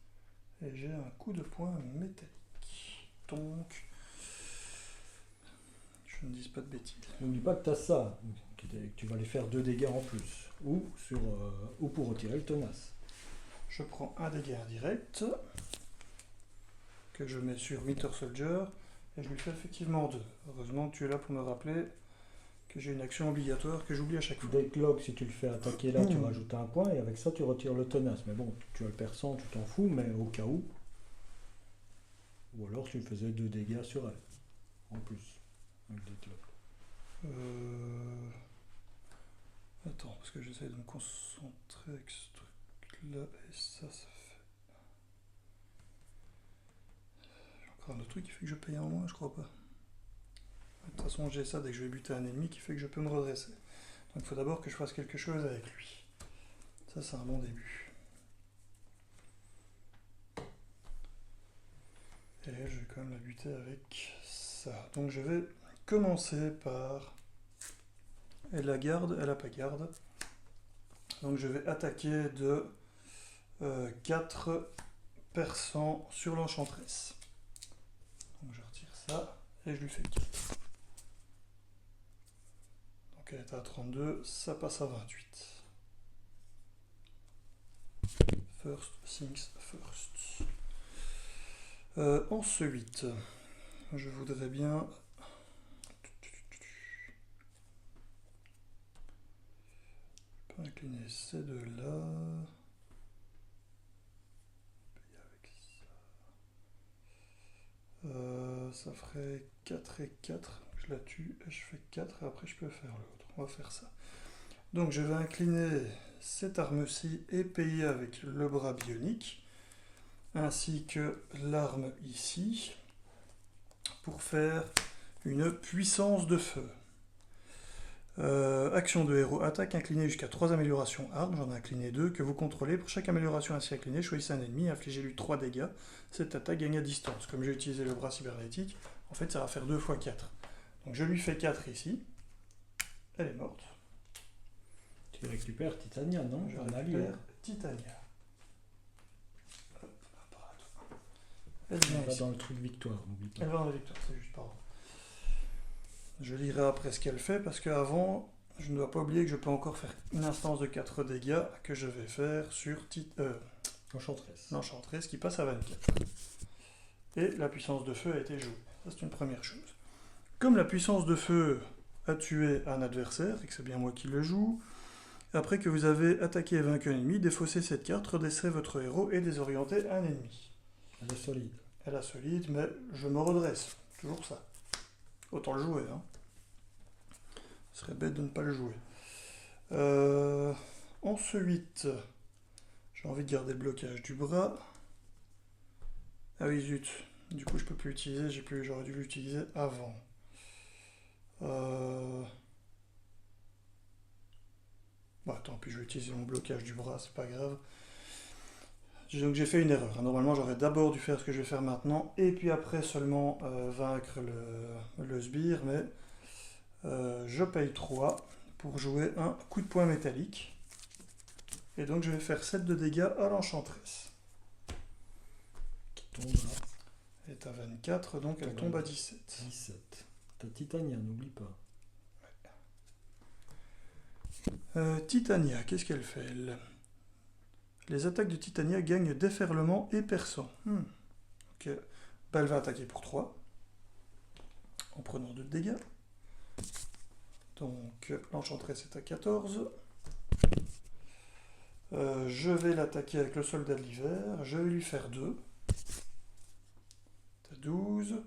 Et j'ai un coup de poing métallique. Donc, je ne dis pas de bêtises. N'oublie pas que tu as ça, que tu vas les faire 2 dégâts en plus, ou pour retirer le tenace. Je prends un dégât indirect que je mets sur Winter Soldier et je lui fais effectivement 2. Heureusement que tu es là pour me rappeler que j'ai une action obligatoire que j'oublie à chaque fois. Deadlock, si tu le fais attaquer là, tu rajoutes un point et avec ça tu retires le tenace. Mais bon, tu as le persan, tu t'en fous, mais au cas où. Ou alors tu faisais 2 dégâts sur elle, en plus, avec Deadlock. Attends, parce que j'essaie de me concentrer avec ce truc-là, et ça fait... J'ai encore un autre truc qui fait que je paye en moins, je crois pas. De toute façon, j'ai ça dès que je vais buter un ennemi qui fait que je peux me redresser. Donc il faut d'abord que je fasse quelque chose avec lui. Ça, c'est un bon début. Et je vais quand même la buter avec ça. Donc je vais commencer par... Elle la garde, elle a pas garde. Donc je vais attaquer de 4 persans sur l'enchantresse. Donc je retire ça et je lui fais 4. Donc elle est à 32, ça passe à 28. First things first. Ensuite, je voudrais bien... pas incliner ces deux-là. Ça ferait 4 et 4. Je la tue et je fais 4 et après je peux faire l'autre. On va faire ça. Donc je vais incliner cette arme-ci et payer avec le bras bionique, ainsi que l'arme ici, pour faire une puissance de feu. Action de héros, attaque inclinée jusqu'à 3 améliorations armes, j'en ai incliné 2, que vous contrôlez. Pour chaque amélioration ainsi inclinée, choisissez un ennemi, infligez-lui 3 dégâts. Cette attaque gagne à distance. Comme j'ai utilisé le bras cybernétique, en fait ça va faire 2 fois 4. Donc je lui fais 4 ici. Elle est morte. Tu récupères Titania, non? Je Un allié. récupère Titania. Hop, apparaît. Elle Elle vient va ici. dans le truc victoire, n'oublie pas. Elle va dans la victoire, c'est juste, pardon. Je lirai après ce qu'elle fait, parce qu'avant, je ne dois pas oublier que je peux encore faire une instance de 4 dégâts que je vais faire sur Enchantress. l'Enchantress qui passe à 24. Et la puissance de feu a été jouée. Ça, c'est une première chose. Comme la puissance de feu a tué un adversaire, et que c'est bien moi qui le joue, après que vous avez attaqué et vaincu un ennemi, défaussez cette carte, redresserez votre héros et désorientez un ennemi. Elle est solide. Elle a solide, mais je me redresse. Toujours ça. Autant le jouer, hein. Ce serait bête de ne pas le jouer. Ensuite, j'ai envie de garder le blocage du bras. Ah oui, zut. Du coup, je peux plus l'utiliser. J'aurais dû l'utiliser avant. Bon, tant pis, je vais utiliser mon blocage du bras, c'est pas grave. Donc j'ai fait une erreur. Normalement, j'aurais d'abord dû faire ce que je vais faire maintenant, et puis après seulement vaincre le sbire, mais je paye 3 pour jouer un coup de poing métallique. Et donc je vais faire 7 de dégâts à l'Enchantress. Qui tombera. Elle est à 24, donc elle tombe à 17. 17. T'as Titania, n'oublie pas. Titania, qu'est-ce qu'elle fait elle? Les attaques de Titania gagnent déferlement et perçant. Ok. Bah, elle va attaquer pour 3. En prenant 2 de dégâts. Donc l'Enchantress est à 14. Je vais l'attaquer avec le soldat de l'hiver. Je vais lui faire 2. C'est 12.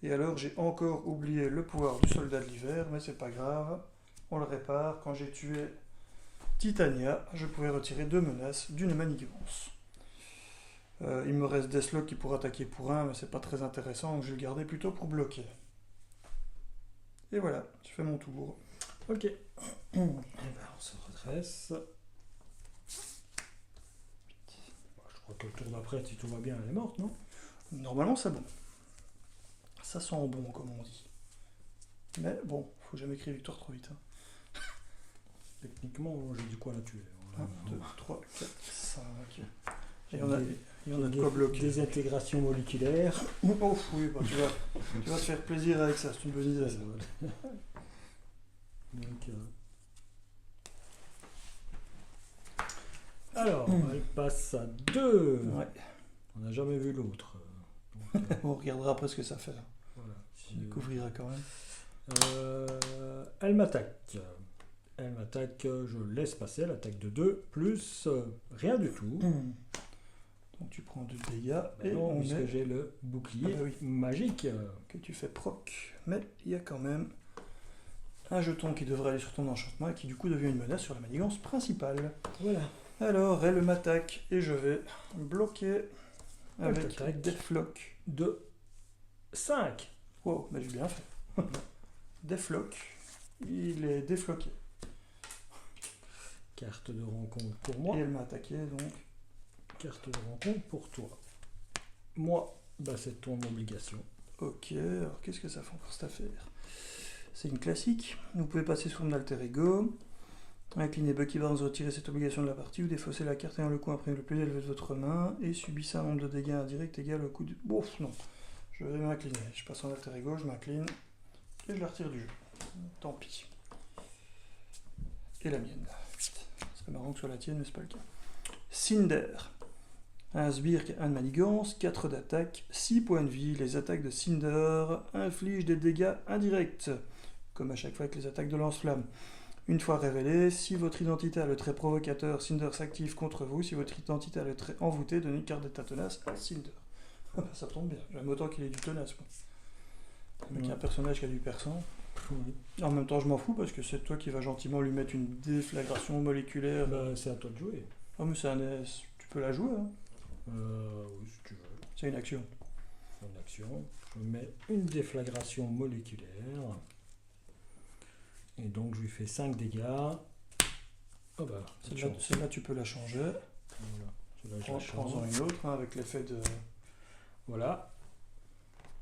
Et alors j'ai encore oublié le pouvoir du soldat de l'hiver, mais c'est pas grave. On le répare. Quand j'ai tué Titania, je pouvais retirer 2 menaces d'une manigance. Il me reste Deathlock qui pourra attaquer pour 1, mais c'est pas très intéressant, donc je vais le garder plutôt pour bloquer. Et voilà, je fais mon tour. Ok. Et ben, on se redresse. Bon, je crois que le tour d'après, si tout va bien, elle est morte, non? Normalement, c'est bon. Ça sent bon, comme on dit. Mais bon, faut jamais écrire victoire trop vite. Hein. Techniquement, j'ai du quoi la tuer. 1, 2, 3, 4, 5. Et J'ai on a de quoi bloquer. Des intégrations moléculaires. Oh oui, bah, tu vas te faire plaisir avec ça, c'est une bonne idée. Ça. Donc, alors, elle passe à 2. Ouais. On n'a jamais vu l'autre. On regardera après ce que ça fait. Voilà. On découvrira quand même. Elle m'attaque. Elle m'attaque, je laisse passer l'attaque de 2, plus rien du tout. Donc tu prends 2 dégâts Et et non, on puisque met j'ai le bouclier Ah bah oui. magique. que tu fais proc. Mais il y a quand même un jeton qui devrait aller sur ton enchantement et qui du coup devient une menace sur la manigance principale. Voilà. Alors elle m'attaque et je vais bloquer Elle avec t'attaque. Deathlock. De 5. Wow, mais j'ai bien fait. Deathlock, il est défloqué. Carte de rencontre pour moi. Et elle m'a attaqué donc. Carte de rencontre pour toi. Moi, bah, c'est ton obligation. Ok, alors qu'est-ce que ça fait encore cette affaire? C'est une classique. Vous pouvez passer sous forme d'alter ego. Incliner Bucky Barnes, retirer cette obligation de la partie ou défausser la carte ayant le coût imprimé le plus élevé de votre main et subissez un nombre de dégâts indirects égal au coût du. Bouf, non. Je vais m'incliner. Je passe en alter ego, je m'incline et je la retire du jeu. Tant pis. Et la mienne. Ce serait marrant que ce soit la tienne, mais c'est pas le cas. Cinder. Un sbire qui a 1 de manigance, 4 d'attaque, 6 points de vie. Les attaques de Cinder infligent des dégâts indirects, comme à chaque fois avec les attaques de lance-flamme. Une fois révélé, si votre identité a le trait provocateur, Cinder s'active contre vous. Si votre identité a le trait envoûté, donnez une carte d'état tenace à Cinder. Ah bah, ça tombe bien, j'aime autant qu'il ait du tenace. Avec un personnage qui a du perçant. En même temps, je m'en fous parce que c'est toi qui vas gentiment lui mettre une déflagration moléculaire. Bah, c'est à toi de jouer. Ah, mais c'est un S. Tu peux la jouer, hein. Oui, si tu veux. C'est une action. C'est une action. Je mets une déflagration moléculaire. Et donc, je lui fais 5 dégâts. Oh bah, Celle-là, tu peux la changer. Voilà. Celle-là, je la change. Prends-en une autre, hein, avec l'effet de... Voilà.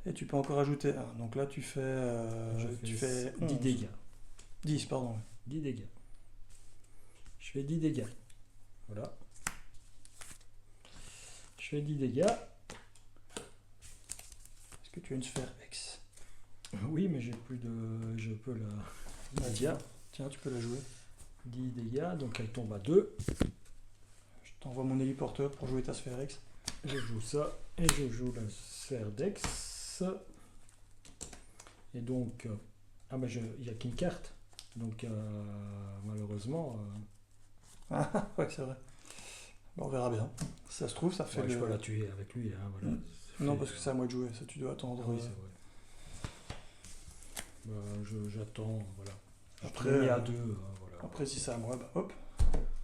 Et tu peux encore ajouter 1. Donc là, tu fais, Je fais 10 11. dégâts. 10, pardon. 10 dégâts. Je fais 10 dégâts. Voilà. Je fais 10 dégâts. Est-ce que tu as une sphère X? Oui, mais j'ai plus de... Je peux la... 10 dégâts. Tiens, tu peux la jouer. 10 dégâts, donc elle tombe à 2. Je t'envoie mon héliporteur pour jouer ta sphère X. Je joue ça et je joue la sphère d'Ex. Et donc... ah mais il n'y a qu'une carte. Donc malheureusement... Ah ouais, c'est vrai. Bon, on verra bien. Si ça se trouve, ça fait ouais, je peux la tuer avec lui. Hein, voilà. Non, parce que c'est à moi de jouer. Ça, tu dois attendre. Oui, c'est vrai. Bah, j'attends, voilà. Après, il y a 2, voilà. Après, si c'est à moi, bah hop.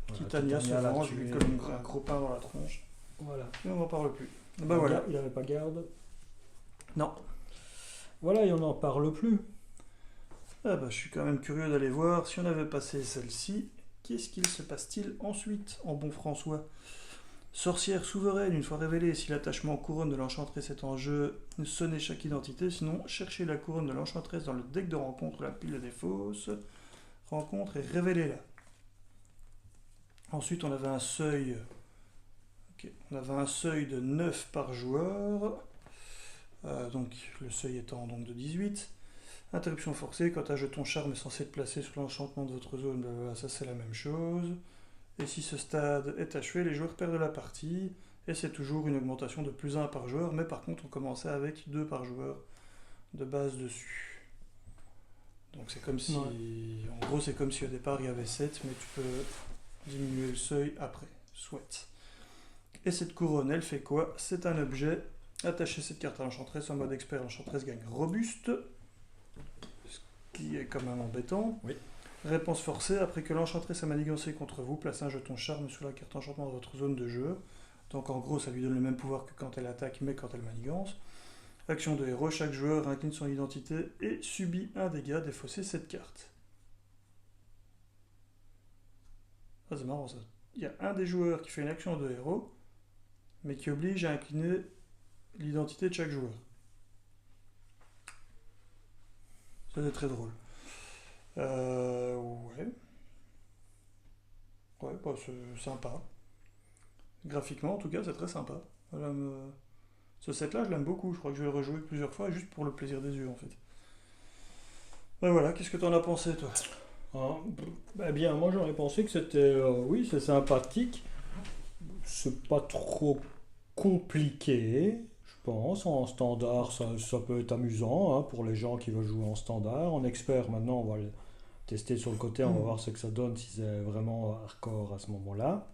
Voilà, Titania se l'a venge, je tué. lui colle un gros pain dans la tronche. Voilà. Et on n'en parle plus. Bah voilà. Il n'avait pas garde. Non. Voilà, et on n'en parle plus. Ah bah, je suis quand même curieux d'aller voir si on avait passé celle-ci. Qu'est-ce qu'il se passe-t-il ensuite en bon François? Sorcière souveraine, une fois révélée, si l'attachement couronne de l'enchanteresse est en jeu, sonnez chaque identité, sinon cherchez la couronne de l'enchanteresse dans le deck de rencontre, la pile des fausses, rencontre et révélez-la. Ensuite, on avait un seuil. On avait un seuil de 9 par joueur, donc le seuil étant donc de 18. Interruption forcée, quand un jeton charme est censé être placé sur l'enchantement de votre zone, blablabla, ça c'est la même chose. Et si ce stade est achevé, les joueurs perdent la partie, et c'est toujours une augmentation de plus 1 par joueur, mais par contre on commençait avec 2 par joueur de base dessus. Donc c'est comme si, en gros c'est comme si au départ il y avait 7, mais tu peux diminuer le seuil après, soit. Et cette couronne, elle fait quoi? C'est un objet. Attachez cette carte à l'enchanteresse en mode expert, l'enchanteresse gagne robuste, ce qui est quand même embêtant. Oui. Réponse forcée, après que l'enchanteresse a manigancé contre vous, placez un jeton charme sur la carte enchantement de votre zone de jeu. Donc en gros, ça lui donne le même pouvoir que quand elle attaque, mais quand elle manigance. Action de héros, chaque joueur incline son identité et subit un dégât défaussé cette carte. Ah, c'est marrant ça. Il y a un des joueurs qui fait une action de héros, mais qui oblige à incliner l'identité de chaque joueur. Ça c'est très drôle. Ouais. Ouais, bah, c'est sympa. Graphiquement, en tout cas, c'est très sympa. Ce set-là, je l'aime beaucoup. Je crois que je vais le rejouer plusieurs fois, juste pour le plaisir des yeux, en fait. Ben voilà, qu'est-ce que t'en as pensé, toi? Eh bien, moi j'aurais pensé que c'était... oui, c'est sympathique. C'est pas trop compliqué, je pense. En standard, ça peut être amusant hein, pour les gens qui veulent jouer en standard. En expert, maintenant, on va le tester sur le côté, on va voir ce que ça donne, si c'est vraiment hardcore à ce moment-là.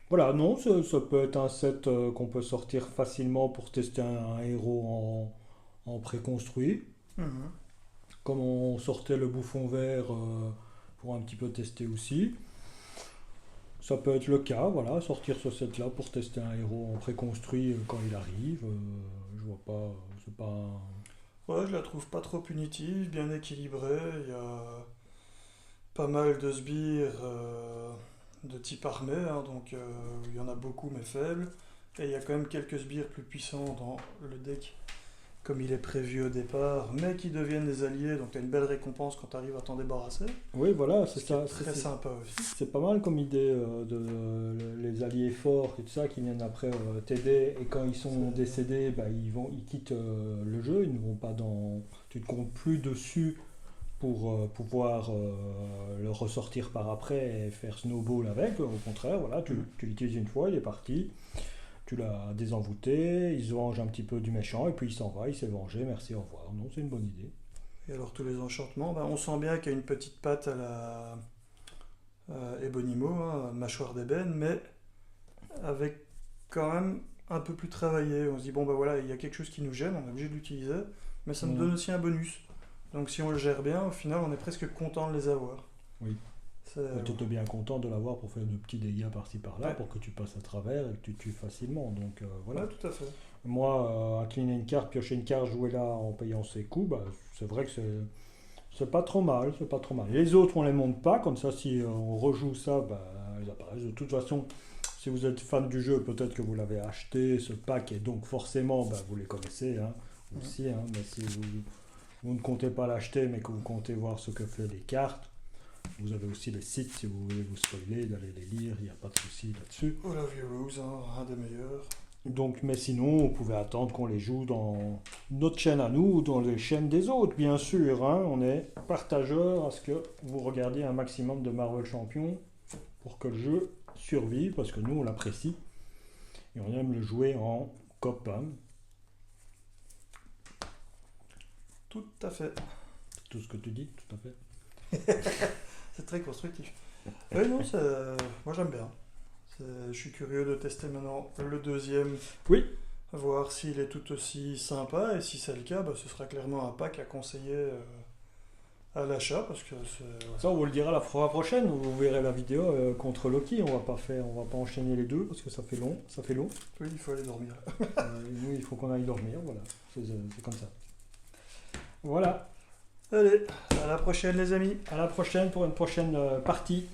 Voilà, non, ça peut être un set qu'on peut sortir facilement pour tester un héros en préconstruit. Comme on sortait le bouffon vert pour un petit peu tester aussi. Ça peut être le cas, voilà, sortir ce set-là pour tester un héros en préconstruit quand il arrive. Je vois pas, c'est pas... Ouais, je la trouve pas trop punitive, bien équilibrée. Il y a pas mal de sbires de type armée, hein, donc il y en a beaucoup mais faibles. Et il y a quand même quelques sbires plus puissants dans le deck, comme il est prévu au départ, mais qui deviennent des alliés, donc tu as une belle récompense quand tu arrives à t'en débarrasser. Oui, voilà, c'est ça. C'est très sympa aussi. C'est pas mal comme idée les alliés forts et tout ça qui viennent après t'aider, et quand ils sont décédés, bah, ils quittent le jeu, ils ne vont pas dans... Tu ne comptes plus dessus pour pouvoir le ressortir par après et faire snowball avec, au contraire, voilà, tu l'utilises une fois, il est parti. Tu l'as désenvoûté, il se venge un petit peu du méchant et puis il s'en va, il s'est vengé, merci, au revoir. Non, c'est une bonne idée. Et alors tous les enchantements, ben, on sent bien qu'il y a une petite patte à la Ebonimo, hein, mâchoire d'ébène, mais avec quand même un peu plus travaillé. On se dit, bon ben voilà, il y a quelque chose qui nous gêne, on est obligé de l'utiliser, mais ça nous donne aussi un bonus. Donc si on le gère bien, au final, on est presque content de les avoir. Oui. Tu étais bien content de l'avoir pour faire de petits dégâts par-ci par-là, pour que tu passes à travers et que tu tues facilement. Donc voilà. Ouais, tout à fait. Moi, incliner une carte, piocher une carte, jouer là en payant ses coups, bah, c'est vrai que c'est pas trop mal, c'est pas trop mal. Les autres, on les monte pas, comme ça, si on rejoue ça, bah, ils apparaissent. De toute façon, si vous êtes fan du jeu, peut-être que vous l'avez acheté, ce pack, et donc forcément, bah, vous les connaissez hein, aussi. Hein, mais si vous ne comptez pas l'acheter, mais que vous comptez voir ce que fait les cartes, vous avez aussi les sites, si vous voulez vous spoiler, d'aller les lire, il n'y a pas de souci là-dessus. All of Heroes, hein, un des meilleurs. Donc, mais sinon, vous pouvez attendre qu'on les joue dans notre chaîne à nous ou dans les chaînes des autres, bien sûr. Hein. On est partageurs à ce que vous regardiez un maximum de Marvel Champions pour que le jeu survive, parce que nous, on l'apprécie. Et on aime le jouer en copain. Tout à fait. C'est tout ce que tu dis, tout à fait. C'est très constructif. Oui, non, moi j'aime bien. Je suis curieux de tester maintenant le deuxième. Oui. Voir s'il est tout aussi sympa. Et si c'est le cas, bah, ce sera clairement un pack à conseiller à l'achat. Parce que ça, on vous le dira la fois prochaine. Vous verrez la vidéo contre Loki. On va pas enchaîner les deux parce que ça fait long. Oui, il faut aller dormir. Nous, il faut qu'on aille dormir. Voilà. C'est comme ça. Voilà. Allez, à la prochaine les amis. À la prochaine pour une prochaine partie.